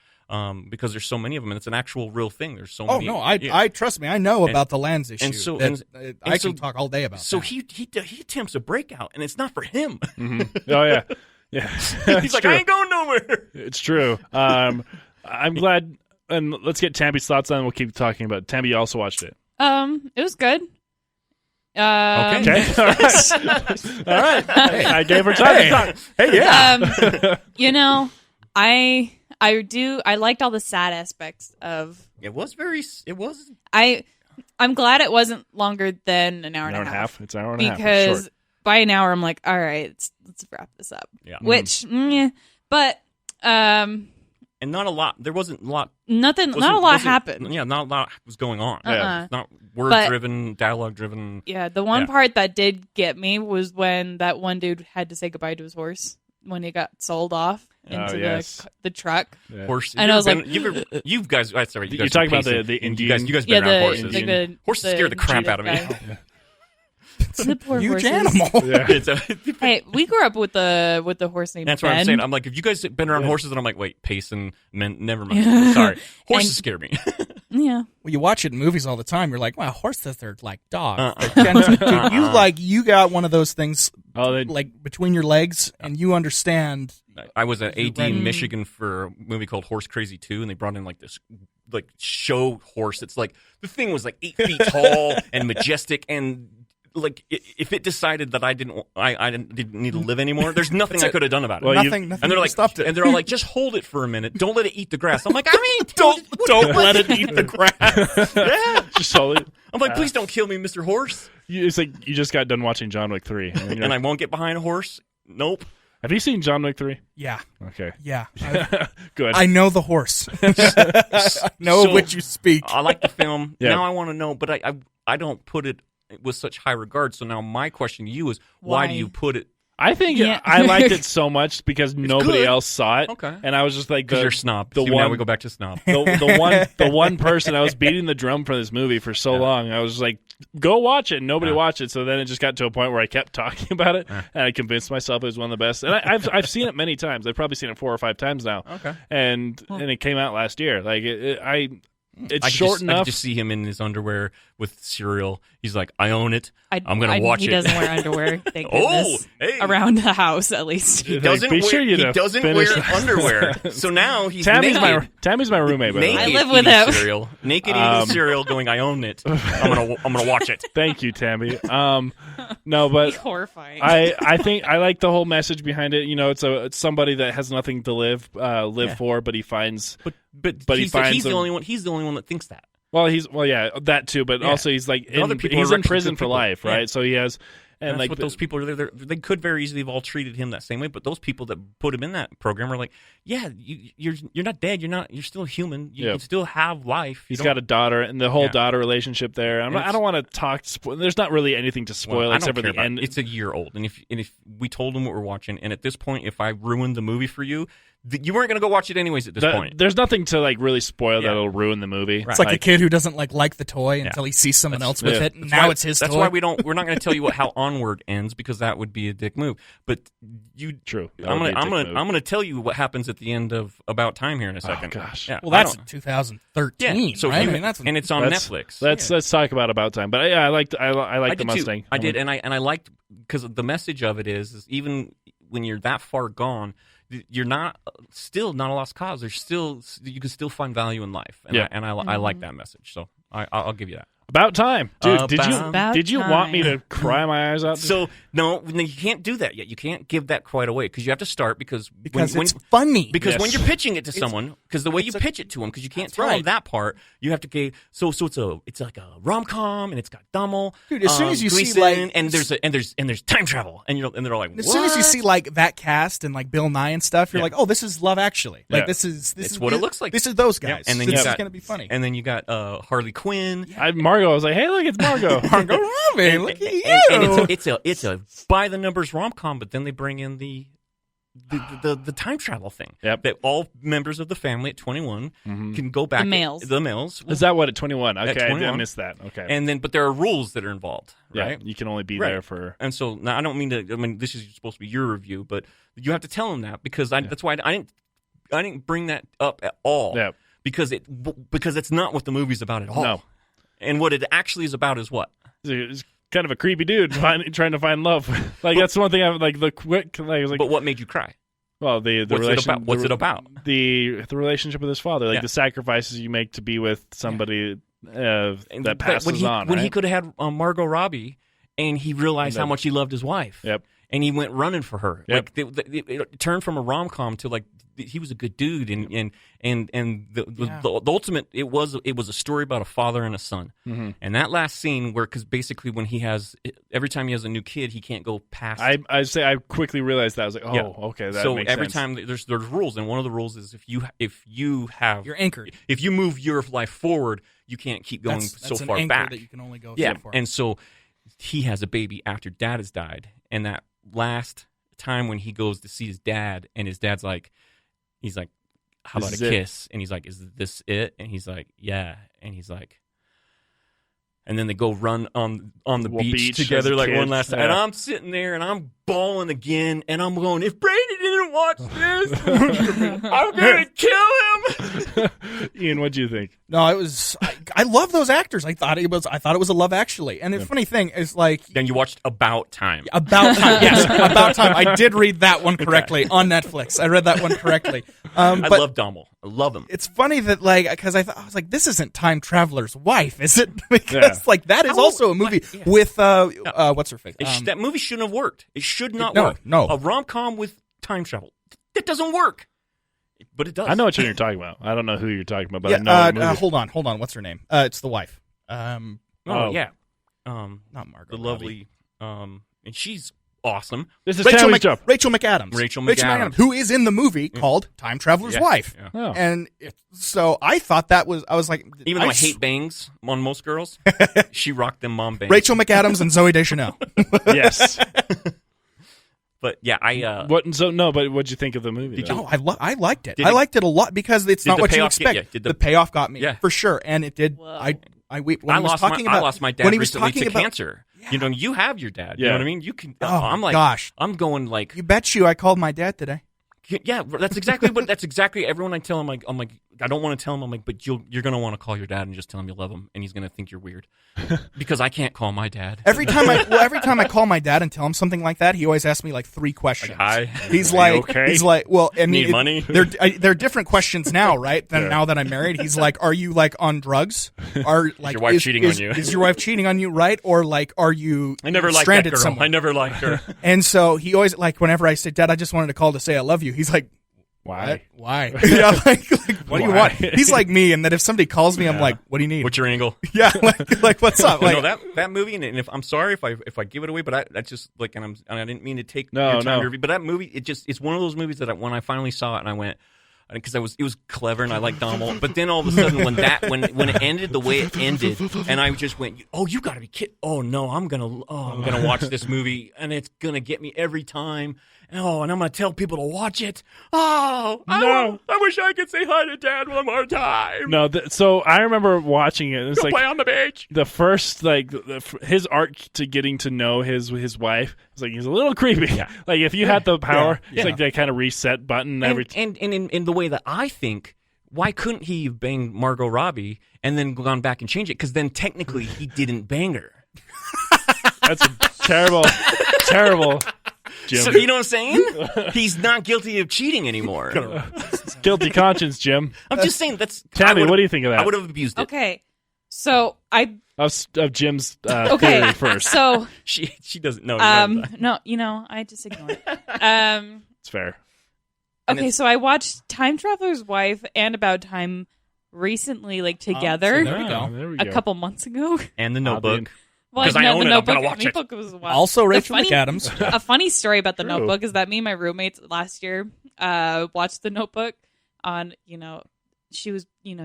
because there's so many of them, and it's an actual real thing. There's so many. Oh no, I trust me. I know about the lands issue. And so I can talk all day about. So that. he attempts a breakout, and it's not for him. Mm-hmm. Oh yeah. Yeah, he's like, true. I ain't going nowhere. It's true. I'm glad, and let's get Tammy's thoughts on it. We'll keep talking about it. Tammy, you also watched it. It was good. Okay. All right. All right. Hey, I gave her time to talk. Hey, yeah. I liked all the sad aspects of. It was. I'm glad it wasn't longer than an hour and a half. It's an hour and a half. Because by an hour, I'm like, all right, let's wrap this up. Yeah. Which, but and not a lot. There wasn't a lot. Not a lot happened. Yeah, not a lot was going on. Yeah. Not word-driven, dialogue-driven. Yeah, the one part that did get me was when that one dude had to say goodbye to his horse when he got sold off into the truck. Yeah. Horse. And I was like, you guys. Sorry, you're talking about the Indian. You guys been around horses. Horses scare the crap out of me. The poor huge horses. animal. Yeah. Hey, we grew up with the horse named That's Ben. what I'm saying. I'm like, if you guys have been around horses, and I'm like, wait, Payson, never mind. Sorry, horses scare me. Yeah. Well, you watch it in movies all the time. You're like, wow, horses, they're like dogs. They're gentle. You got one of those things like between your legs, and you understand. I was at AD in Michigan for a movie called Horse Crazy 2, and they brought in like this show horse. It's like the thing was like 8 feet tall and majestic, and like if it decided that I didn't need to live anymore, there's nothing I could have done about it. Well, nothing. And they're like, stopped it. And they're all like, just hold it for a minute. Don't let it eat the grass. I'm like, don't let it eat the grass. Yeah, just hold it. I'm like, please don't kill me, Mr. Horse. It's like you just got done watching John Wick 3, and I won't get behind a horse. Nope. Have you seen John Wick 3? Yeah. Okay. Yeah. Good. I know the horse. Know of which you speak. I like the film. Yeah. Now I want to know, but I don't put it with such high regard. So now my question to you is, why do you put it? I think I liked it so much because nobody else saw it. Okay. And I was just like, you're snob. Now we go back to snob. The one person, I was beating the drum for this movie for so long. I was like, go watch it. And nobody watched it. So then it just got to a point where I kept talking about it. And I convinced myself it was one of the best. And I've seen it many times. I've probably seen it 4 or 5 times now. Okay. And it came out last year. Like it's short enough. I could just see him in his underwear with cereal. He's like, I own it. I'm going to watch it. He doesn't wear underwear. Thank goodness. Hey. Around the house, at least. He doesn't wear underwear. So now he's naked. Tammy's my roommate. Naked I live with him. Cereal. Naked eating cereal, going, I own it. I'm gonna watch it. Thank you, Tammy. No, but He's horrifying. I think I like the whole message behind it. You know, it's somebody that has nothing to live for, but he finds. But he's the only one. He's the only one that thinks that. Well, that too, but also he's like he's in prison for life, right? So he has, and like what those people are there. They could very easily have all treated him that same way, but those people that put him in that program are like, yeah, you're not dead. You're still human. You can still have life. He's got a daughter, and the whole daughter relationship there. I don't want to talk. There's not really anything to spoil except for the end. It's a year old, and if we told him what we're watching, and at this point, if I ruined the movie for you. You weren't going to go watch it anyways at this point. There's nothing to like really spoil that'll ruin the movie. Right. It's like a kid who doesn't like the toy until he sees someone else with it, and now it's his toy. That's why we're not going to tell you how Onward ends because that would be a dick move. But true. I'm going to tell you what happens at the end of About Time here in a second. Oh gosh. Yeah. Well, that's 2013. Yeah. So right? and it's on Netflix. Let's talk about Time. But yeah, I liked the Mustang. I did, and I liked because the message of it is even when you're that far gone, you're not still not a lost cause. There's still you can still find value in life, and I like that message. So I'll give you that. About time, dude. About Did you want me time. to cry my eyes out? So no, you can't do that yet. You can't give that quite away because you have to start because it's funny. Because when Yes. you're pitching it to someone, because the way you pitch it to them, because you can't tell them that part, you have to get so it's like a rom-com and it's got Dummel, Dude, as soon as you see, Gleason, like- and there's time travel, and and they're like, As soon as you see like that cast and like Bill Nye and stuff, you're Yeah. like, oh, this is Love Actually. Like Yeah. this is It's what it looks like. This is those Yeah, guys. and then this you got is gonna be funny. And then you got Harley Quinn. Margot, I was like, hey, look, it's Margot. Margot Robbie, look at you. And it's a by the numbers rom-com, but then they bring in the time travel thing. Yep. That all members of the family at 21 can go back. The males. The males. Is that what at 21? At Okay, I 21. missed that. Okay, And then, but there are rules that are involved, yeah, right? you can only be Right. there for. And so now I don't mean to. I mean, this is supposed to be your review, but you have to tell them that because that's why I didn't bring that up at all. Yeah. Because it's not what the movie's about at all. No. And what it actually is about is what? It's kind of a creepy dude trying to find love. Like that's one thing I like. The quick, like, I was like, But what made you cry? well, the What's it about? What's it about? The relationship with his father, like Yeah. the sacrifices you make to be with somebody that But passes on. when he right? could have had Margot Robbie, and he realized how much he loved his wife. Yep. And he went running for her. Yep. Like it turned from a rom-com to like he was a good dude, and the ultimate it was a story about a father and a son. Mm-hmm. And that last scene where because basically when every time he has a new kid, he can't go past. I quickly realized that. I was like, oh, Yeah. okay, that so makes every sense. time there's rules, and one of the rules is if you have You're anchored. if you move your life forward, you can't keep going That's so an far anchor back. that you can only go Yeah, so far. and so he has a baby after dad has died, and that last time when he goes to see his dad, and his dad's like, he's like, how This about is a it. kiss? And he's like, is this it? And he's like, yeah. And he's like, and then they go run on the Well, beach beach together as like one kids, last time. yeah. And I'm sitting there and I'm bawling again, and I'm going, if Brady didn't watch this, I'm gonna kill him. Ian, what'd you think? No, it was. I love those actors. I thought it was a Love Actually. And the funny thing is, like, Then you watched About Time. About Time. Yes, About Time. I did read that one correctly on Netflix. I read that one correctly. I But love Dummel. I love him. it's funny that, like, because I was like, this isn't Time Traveler's Wife, is it? Because Yeah. like that is How- also a movie yeah. with what's her face? That movie shouldn't have worked. It should not no, work. no. A rom-com with time travel. It doesn't work. But it does. I know what you're talking about. I don't know who you're talking about, but yeah, I know the movie. hold on. What's her name? It's the wife. Oh, Oh. yeah. Not Margot. The lovely and she's awesome. This is Tammy's job. Rachel McAdams. Rachel McAdams. who is in the movie called Time Traveler's Yeah, Wife. yeah. Oh. And so I thought I was like, Even though I hate bangs on most girls, she rocked them mom bangs. Rachel McAdams and Zooey Deschanel. Yes. But yeah, I But what'd you think of the movie? Did though? Oh, I liked it. Did I it- liked it a lot because it's Did not the what you payoff get expect. you? Did the payoff got me Yeah. for sure, and it did. Whoa. I when I he was lost talking my about I lost my dad when he was recently talking to about cancer. You know, you have your dad. You Yeah. know what I mean? You can. Oh, I'm like, gosh. I'm going like, You bet you I called my dad today. yeah. That's exactly what. That's exactly everyone I tell him. I'm like, I don't want to tell him. I'm like, but you're gonna want to call your dad and just tell him you love him, and he's gonna think you're weird because I can't call my dad. Every time I call my dad and tell him something like that, he always asks me like 3 questions. Hi. He's Are like, you okay? he's like, well, and Need money? They're different questions now, right? Than now that I'm married. He's like, are you like on drugs? Are like your wife cheating on you? Is your wife cheating on you, right? Or like, are you I never liked that stranded girl. somewhere? I never liked her. And so he always like whenever I say, Dad, I just wanted to call to say I love you. He's like, Why? Why? Yeah, like what do you Why? want? He's like me, and that if somebody calls me, I'm like, what do you need? What's your angle? Yeah, like what's up? Like, no, that movie, and if I'm sorry if I give it away, but that's just like, and I didn't mean to take No, your time no. to review, but that movie, it's one of those movies that when I finally saw it, and I went, because it was clever and I like Donald, but then all of a sudden when it ended the way it ended, and I just went, oh, you got to be kidding! Oh no, I'm gonna watch this movie, and it's gonna get me every time. Oh, and I'm gonna tell people to watch it. Oh No. I wish I could say hi to Dad one more time. No, so I remember watching it. It's Go like play on the beach. the first, like his arc to getting to know his wife. It's like he's a little creepy. Yeah. Like if you had the power, Yeah. it's like that kind of reset button. And in the way that I think, why couldn't he have banged Margot Robbie and then gone back and change it? Because then technically he didn't bang her. That's a terrible. Jim. So you know what I'm saying? He's not guilty of cheating anymore. Guilty conscience, Jim. I'm just saying that's. Tammy, what do you think of that? I would have abused it. Okay, so I Of Jim's okay theory first. so She doesn't know. no, I just ignore it. It's fair. Okay, so I watched Time Traveler's Wife and About Time recently, like together, so there we go. There we a go. couple months ago. And the Notebook. Well, 'Cause I own the it, I'm gonna Notebook. watch it. Notebook was wild. Also, Rachel funny- McAdams. A funny story about the True. Notebook is that me and my roommates last year watched the Notebook on, she was doing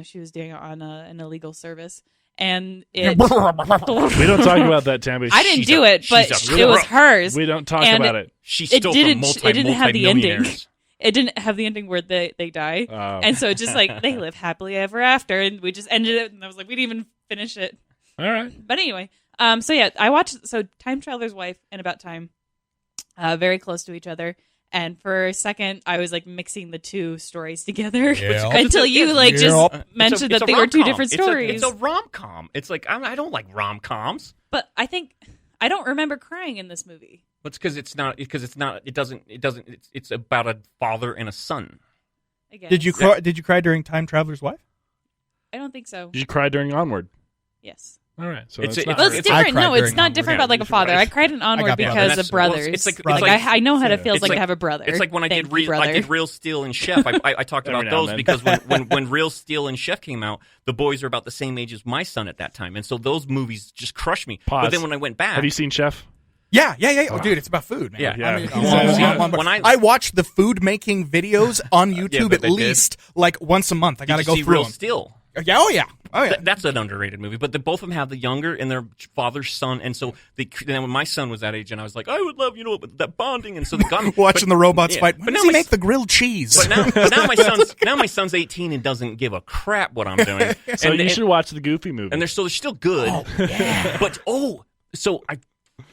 it on an illegal service, and it. We don't talk about that, Tammy. I didn't She's do a- it, but she's a it was crook. hers. We don't talk And about it. She It stole didn't. from It didn't have the ending. multi-millionaires. It didn't have the ending where they die, Oh. and so it just like they live happily ever after, and we just ended it. And I was like, we didn't even finish it. All right. But anyway, so yeah, I watched Time Traveler's Wife and About Time, very close to each other. And for a second, I was like mixing the two stories together Yeah. until you like Yep. just mentioned It's that a they were two rom-com. different It's a- stories. It's a rom-com. It's like I don't like rom-coms. But I think I don't remember crying in this movie. Well, it's because it's about a father and a son. I guess. Did you cry? Did you cry during Time Traveler's Wife? I don't think so. Did you cry during Onward? Yes. All right. So It's- it's, not Well, it's It's- I different. cried No, it's during not Onward. different Yeah, about like a father. right. I cried in Onward got because brothers. of brothers. It's like- like, it's like- I know how it feels it's like like- to have a brother. It's like when I Thank did you, brother. Real Steel and Chef. I talked Every about now and those then. because when Real Steel and Chef came out, the boys are about the same age as my son at that time, and so those movies just crushed me. Pause. But then when I went back, Have you seen Chef? Yeah. Oh, dude, it's about food, man. Yeah. Yeah. I mean, Yeah. When I watch the food making videos on YouTube but at they did. least like once a month. I got to did you go see through Real them. Steel? Yeah. Oh yeah. That's an underrated movie, but both of them have the younger and their father's son, and so then when my son was that age, and I was like, I would love that bonding, and so they got me Watching the robots yeah. fight. But When now does he my- make the grilled cheese? But now my son's 18 and doesn't give a crap what I'm doing. So and, you and- should watch the Goofy movie. and they're still good. But so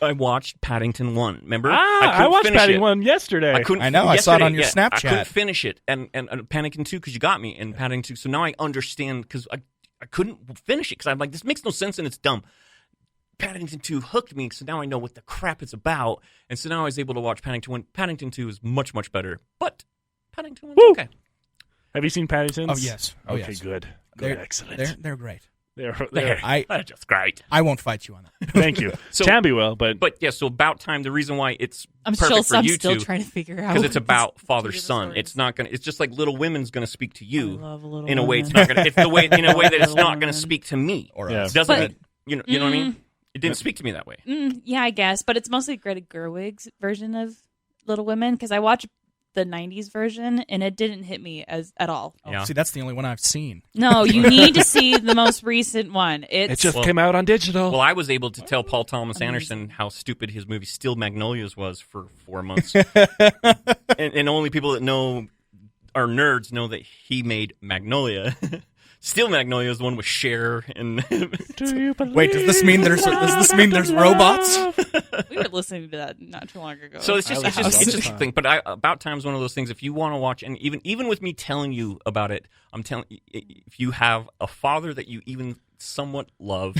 I watched Paddington 1. Remember? I couldn't watched finish Paddington it. 1 yesterday. I couldn't. I know, I saw it on your yesterday, I Snapchat. couldn't finish it, and Paddington 2 because you got me, and Paddington 2. So now I understand because I couldn't finish it because I'm like, this makes no sense and it's dumb. Paddington 2 hooked me, so now I know what the crap it's about, and so now I was able to watch Paddington 1. Paddington 2 is much, much better, but Paddington 1's okay. Have you seen Paddington? Oh, yes. Oh, okay, yes. good. Good, excellent. They're great. They're That's just great. I won't fight you on that. Thank you. So- Tammy will, but But so About Time. The reason why it's I'm perfect for you still two trying to figure out because it's about these father two different son. stories. It's not gonna. It's just like Little Women's gonna speak to you I love Little in a way. It's Women. not gonna. It's the way in a way that it's Little not gonna Women. speak to me. Or Yeah. us. Doesn't But- it? You know what I mean? It didn't speak to me that way. Yeah, I guess, but it's mostly Greta Gerwig's version of Little Women because I watched the '90s version and it didn't hit me at all. Yeah. See, that's the only one I've seen. No, you need to see the most recent one. it just Well- came out on digital. Well, I was able to tell Paul Thomas Amazing. Anderson how stupid his movie Steel Magnolias was for 4 months, and only people that know are nerds know that he made Magnolia. Steel Magnolia is the one with Cher and Do you believe Wait, does this mean there's robots? We were listening to that not too long ago. So it's just I it's was just just- it's just a thing. But About Time is one of those things. If you want to watch, and even with me telling you about it, I'm telling if you have a father that you even somewhat love,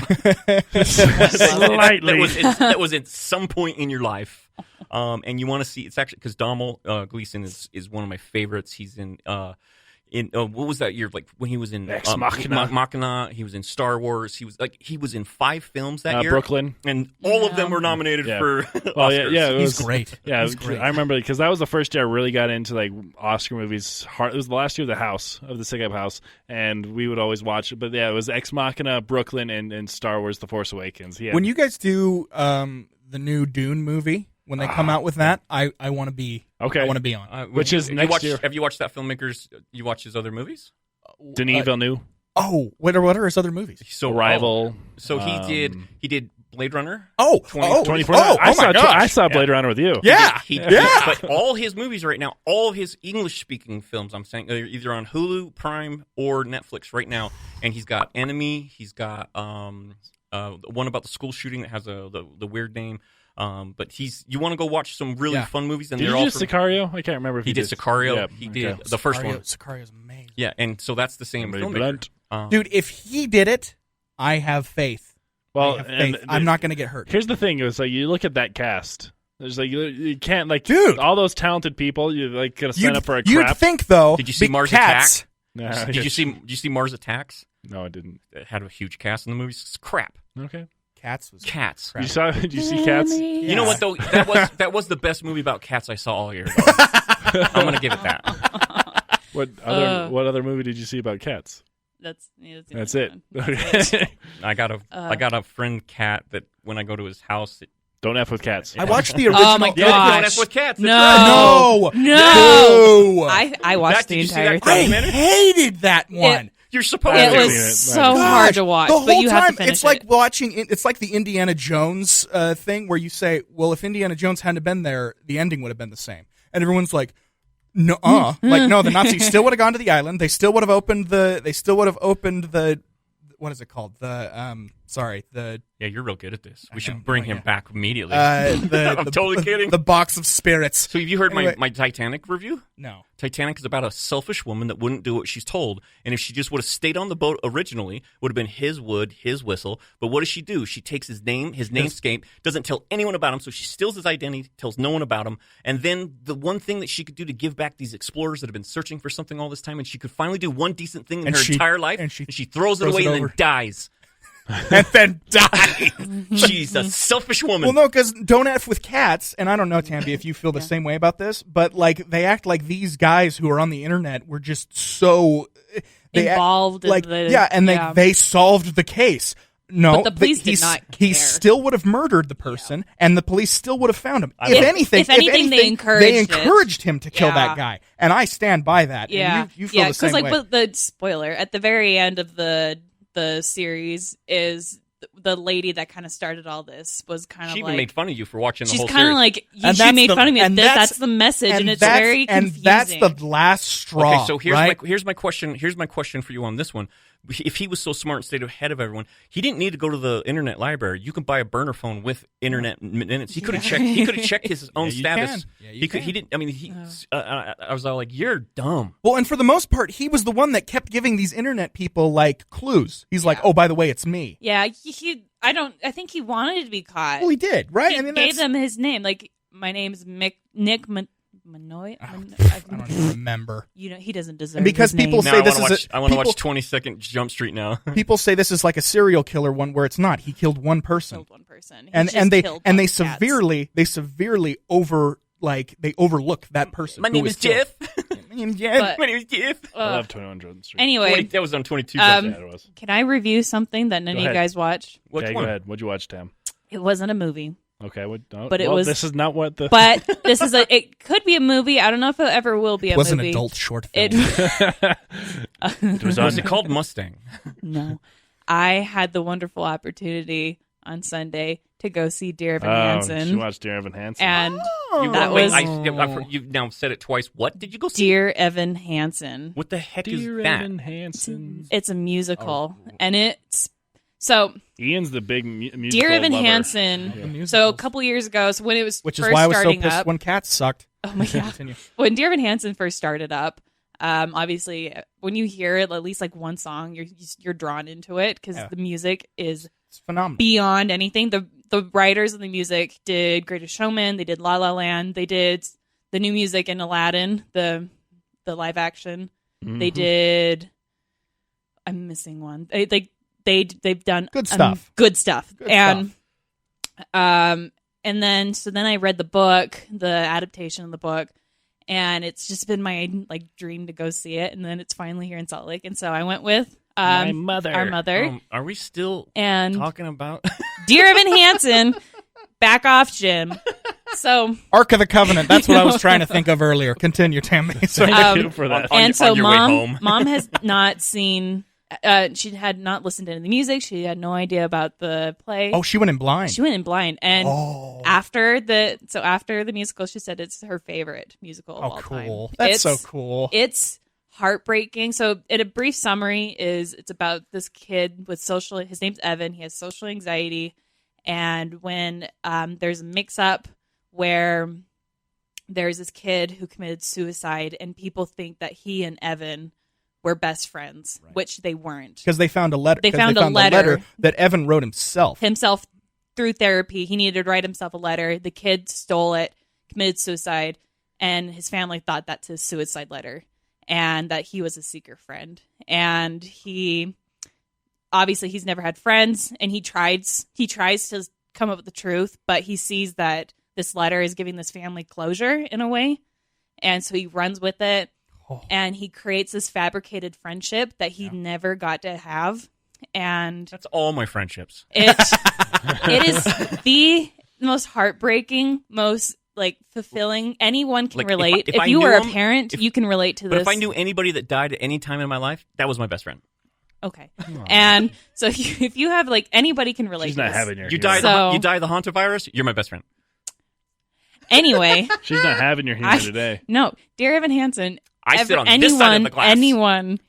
Slightly. that was at some point in your life, and you want to see. It's actually because Domhnall Gleeson is one of my favorites. He's in what was that year? Like when he was in Ex Machina. Machina. He was in Star Wars. He was in 5 films that year. Brooklyn. And all of them were nominated Yeah. for Well, Oscars. yeah, it He's was great. Yeah, He's great. I remember because that was the first year I really got into like Oscar movies. It was the last year of the Sick Up House, and we would always watch it. But yeah, it was Ex Machina, Brooklyn, and Star Wars: The Force Awakens. Yeah, When you guys do the new Dune movie, when they come out with that, I want to be Okay. I want to be on. Which is next year. Have you watched that filmmaker's? You watched his other movies? Denis Villeneuve, Oh, what are his other movies? So Arrival. So he did Blade Runner. Oh, 2049. oh I my saw gosh. I saw Blade Runner with you. Yeah, He yeah. But all his movies right now, all of his English-speaking films, I'm saying, are either on Hulu, Prime, or Netflix right now. And he's got Enemy. He's got one about the school shooting that has the weird name. But you want to go watch some really fun movies, and Did they're you all do Sicario? I can't remember if he did Sicario. Yeah, He okay. did the first one. Sicario's amazing. Yeah, and so that's the same Emily filmmaker. Blunt. Dude, if he did it, I have faith. Well, I have and faith. I'm not going to get hurt. Here's the thing: is like you look at that cast, There's like you can't like Dude. all those talented people. You're like gonna sign up for a You'd crap. think though. Did you see big Mars cats, Attack? Nah, Did you see Mars Attacks? No, I didn't. It had a huge cast in the movies. It's crap. Okay. Cats was Cats. You saw? Did you see Cats? You know what though? That was the best movie about cats I saw all year. I'm gonna give it that. What other movie did you see about cats? That's That's it. That's it. I got a friend cat that when I go to his house. Don't F with cats. I watched the original. Oh my Yeah, gosh! don't F with cats. That's No, right. no. No. I watched Did the you see entire that thing. I hated that one. You're supposed It to. was seen it. so Gosh, hard to watch, The whole but you have time, to finish it's like it. watching. It's like the Indiana Jones thing where you say, "Well, if Indiana Jones hadn't been there, the ending would have been the same." And everyone's like, "No, like no, the Nazis still would have gone to the island. They still would have opened the. What is it called? The Yeah, you're real good at this. We know, should bring him back immediately. I'm totally kidding. The box of spirits. So have you heard Anyway. my Titanic review? No. Titanic is about a selfish woman that wouldn't do what she's told, and if she just would have stayed on the boat originally, would have been his wood, his whistle. But what does she do? She takes his namescape, doesn't tell anyone about him, so she steals his identity, tells no one about him, and then the one thing that she could do to give back these explorers that have been searching for something all this time, and she could finally do one decent thing in And her she- entire life, and she throws it throws away it and over. then dies. And then die. She's a selfish woman. Well, no, because don't F with cats, and I don't know, Tambi, if you feel the same way about this, but like they act like these guys who are on the internet were just so Involved in like the- and yeah. they solved the case. No, But the police did not he care. still would have murdered the person, and the police still would have found him. If anything, they encouraged him to kill that Yeah. guy, and I stand by that. Yeah, and you feel the same like way. but the spoiler at the very end of the series is the lady that kind of started all this was kind She of even like made fun of you for watching the she's whole kind of series. like And she that's made the- fun of me. and That's the message, and it's that's- very confusing. And that's the last straw. Okay, so here's my question. Here's my question for you on this one. If he was so smart and stayed ahead of everyone, he didn't need to go to the internet library. You can buy a burner phone with internet minutes. He could have checked. He could have checked his own Yeah, you status. can. Yeah, you he could. can. He didn't. I mean, I was all like, "You're dumb." Well, and for the most part, he was the one that kept giving these internet people like clues. He's like, "Oh, by the way, it's me." yeah. I think he wanted to be caught. Well, he did, right? He I mean, gave that's- them his name. Like my name's Nick Manoy. I don't even remember. You know, he doesn't deserve. And because his people name. Now say this is I want to people- watch 22nd Jump Street now. People say this is like a serial killer one, where it's not. He killed one person, killed one person, He and just they killed and they lots of cats. severely overlook that person. My who name was is killed. Jeff. My name is Jeff. But- My name is Jeff. I love 21 Jump Street. Anyway, That was on 22. Yeah, it was. can I review something that none Go of you ahead. guys watched? Which Okay, one? go ahead. What'd you watch, Tam? It wasn't a movie, Okay, But it was- This is not what the. but this is it could be a movie. I don't know if it ever will be a It was movie. an adult short film. It it was Was on. it called Mustang? no. I had the wonderful opportunity on Sunday to go see Dear Evan She Hansen, watched Dear Evan Hansen. and Oh. that Wait, was you've now said it twice. What did you go see? Dear Evan Hansen. What the heck Dear is that? Evan Hansen. It's a musical, and it's so Ian's the big musical Dear Evan lover. Hansen. The So a musicals. couple years ago, so when it was Which is first why I was so starting pissed up, when Cats sucked. oh my god, Continue. when Dear Evan Hansen first started up, obviously when you hear it, at least like one song, you're drawn into it because Yeah. the music is It's phenomenal. beyond anything. The writers of the music did Greatest Showman, they did La La Land, they did the new music in Aladdin, the live action. They did. I'm missing one. They've done Good stuff. Good stuff. Good And and then I read the book, the adaptation of the book, and it's just been my like dream to go see it. And then it's finally here in Salt Lake, and so I went with My mother. our mother, Are we still and talking about? Dear Evan Hansen. Back off, Jim. So Ark of the Covenant. That's what I was trying to think of earlier. Continue, Tammy. Sorry. Thank you for that. On and so your way home. mom has not seen. She had not listened to any of the music. She had no idea about the play. Oh, she went in blind. She went in blind, and Oh. after the musical, she said it's her favorite musical of Oh, all cool. time. That's It's- so cool. It's heartbreaking. So, in a brief summary, it's about this kid with his name's Evan. He has social anxiety, and when there's a mix-up where there's this kid who committed suicide, and people think that he and Evan were best friends, which they weren't. Because they found a letter. They 'cause found a letter. that Evan wrote himself. Himself through therapy, he needed to write himself a letter. The kid stole it, committed suicide, and his family thought that's his suicide letter and that he was a seeker friend. And obviously he's never had friends, and he tries to come up with the truth, but he sees that this letter is giving this family closure in a way. And so he runs with it, and he creates this fabricated friendship that he never got to have. And That's all my friendships. it is the most heartbreaking, most like fulfilling. Anyone can Like, relate. if If I you knew were a him- parent, you can relate to But this. if I knew anybody that died at any time in my life, that was my best friend. Okay. And so if you have like anybody can relate. She's to not this. having your You humor. die. So- You die the hantavirus. You're my best friend. Anyway, She's not having your humor today. no, Dear Evan Hansen. I sit on this side of the glass. Anyone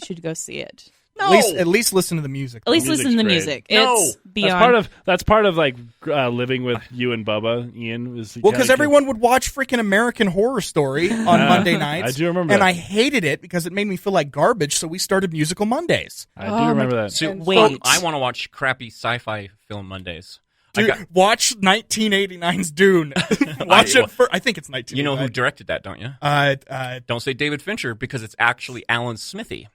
should go see it. No. At least listen to the music. At least music's listen to the great. music. No. It's beyond. That's part of like living with you and Bubba, Ian. Was Well, because everyone would watch freaking American Horror Story on Monday nights. I do remember and that. I hated it because it made me feel like garbage. So we started Musical Mondays. I do remember that. So, Wait. I want to watch crappy sci-fi film Mondays. Dude, watch 1989's Dune. Watch it for. I think it's 1989. You know who directed that, don't you? Don't say David Fincher because it's actually Alan Smithy.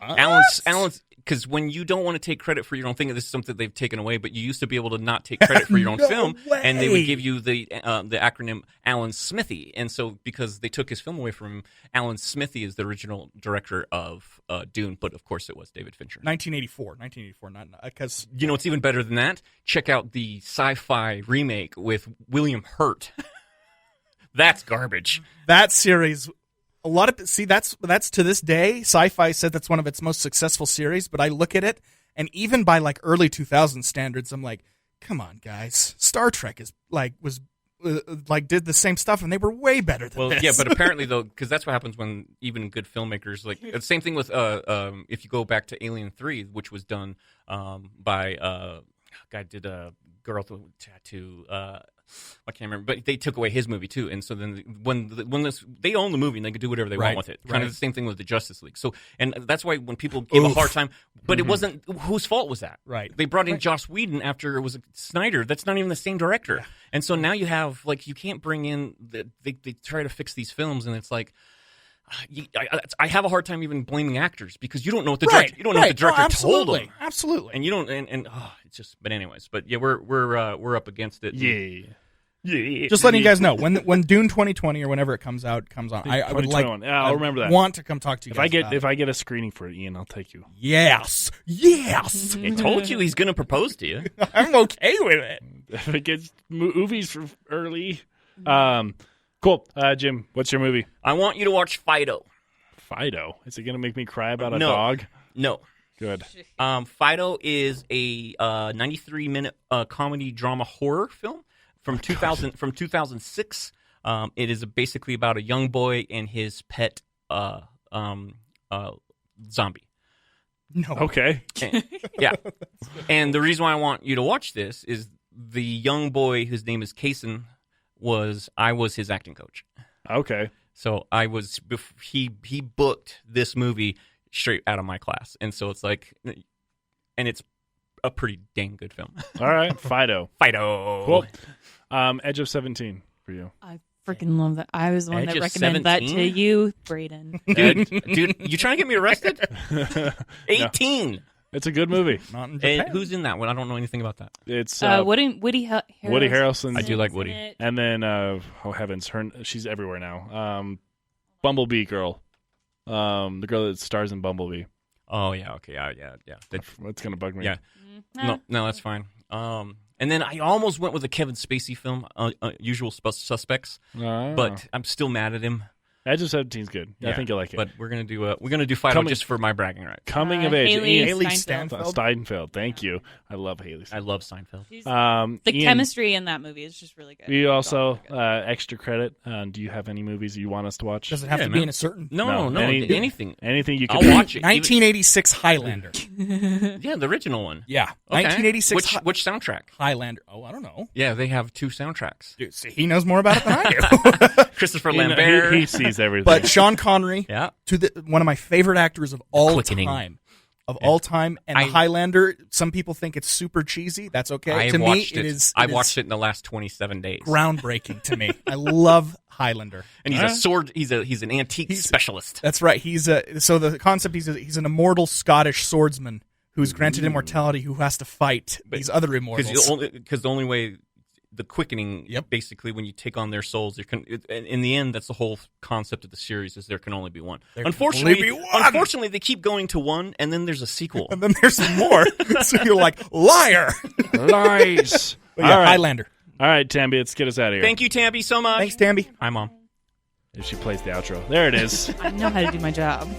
Alan's because when you don't want to take credit for your own thing, this is something they've taken away. But you used to be able to not take credit for your own No film, way. and they would give you the acronym Alan Smithy. And so because they took his film away from him, Alan Smithy is the original director of Dune. But of course, it was David Fincher. 1984, not because You know what's even better than that? Check out the sci-fi remake with William Hurt. That's garbage. that series. A lot of that's to this day. Sci-Fi said that's one of its most successful series. But I look at it, and even by like early 2000 standards, I'm like, come on, guys. Star Trek is did the same stuff, and they were way better than Well, this. yeah, but apparently though, because that's what happens when even good filmmakers like the same thing with if you go back to Alien 3, which was done by guy did a girl with a tattoo. I can't remember, but they took away his movie too, and so then when they own the movie and they can do whatever they want with it. Kind of the same thing with the Justice League. So, and that's why when people give a hard time, but it wasn't whose fault was that? Right. They brought in Joss Whedon after it was Snyder. That's not even the same director, and so now you have like you can't bring in they try to fix these films, and it's like. I have a hard time even blaming actors because you don't know what the director, you don't know what the director told them. Absolutely. And you don't, and it's just. But anyways, but yeah, we're up against it. Yeah. Just letting you guys know when Dune 2020 or whenever it comes on, I would like. 2021. Yeah, I'll remember that. Want to come talk to you. guys If I get a screening for it, Ian, I'll take you. yes. I told you he's going to propose to you. I'm okay with it. If it gets movies for early, cool. Jim, what's your movie? I want you to watch Fido. Fido. Is it gonna make me cry about a No. dog? No. Good. Fido is a 93-minute comedy drama horror film from 2006. It is basically about a young boy and his pet zombie. No. Okay. Yeah. And the reason why I want you to watch this is the young boy whose name is Kason I was his acting coach. Okay. So I was he booked this movie straight out of my class. And so it's like and it's a pretty dang good film. All right. Fido. Fido. Cool. Edge of 17 for you. I freaking love that. I was the one Edge that of recommended that to 17? you, Braden. Dude, you trying to get me arrested? 18. It's a good movie. Not in Japan. And who's in that one? I don't know anything about that. It's Woody Harrelson. I do like Woody. And then oh heavens, she's everywhere now. Bumblebee girl. The girl that stars in Bumblebee. Oh yeah, okay, yeah. That's gonna bug me. Yeah. No, that's fine. And then I almost went with a Kevin Spacey film, Usual Suspects, but I'm still mad at him. Edge of 17 is good. I think you'll like it. But we're gonna do Fido just for my bragging right. Coming of age. Haley Steinfeld. Thank you. I love Haley. I love Seinfeld. The chemistry in that movie is just really good. We also extra credit. Do you have any movies you want us to watch? Does it have to be in a certain? No, anything. Anything you can. I'll watch it. 1986 Highlander. Yeah, the original one. Yeah. Okay. 1986 Which soundtrack? Highlander. Oh, I don't know. Yeah, they have 2 soundtracks. Dude, see, he knows more about it than I do. Christopher You know, Lambert. he sees everything. But Sean Connery, Yeah. one of my favorite actors of all Quickening. time, of all time, and the Highlander. Some people think it's super cheesy. That's okay. To me, it is. I watched it in the last 27 days. Groundbreaking to me. I love Highlander, and he's a sword. He's an antique specialist. That's right. So the concept. He's an immortal Scottish swordsman who's granted immortality, who has to fight these other immortals. Because the only way, the quickening, basically, when you take on their souls, in the end, that's the whole concept of the series, is there can only be one. Unfortunately, they keep going to one, and then there's a sequel. And then there's some more. So you're like, liar! Lies! All right. Highlander. All right, Tambi, let's get us out of here. Thank you, Tambi, so much. Thanks, Tambi. Hi, Mom. If she plays the outro. There it is. I know how to do my job.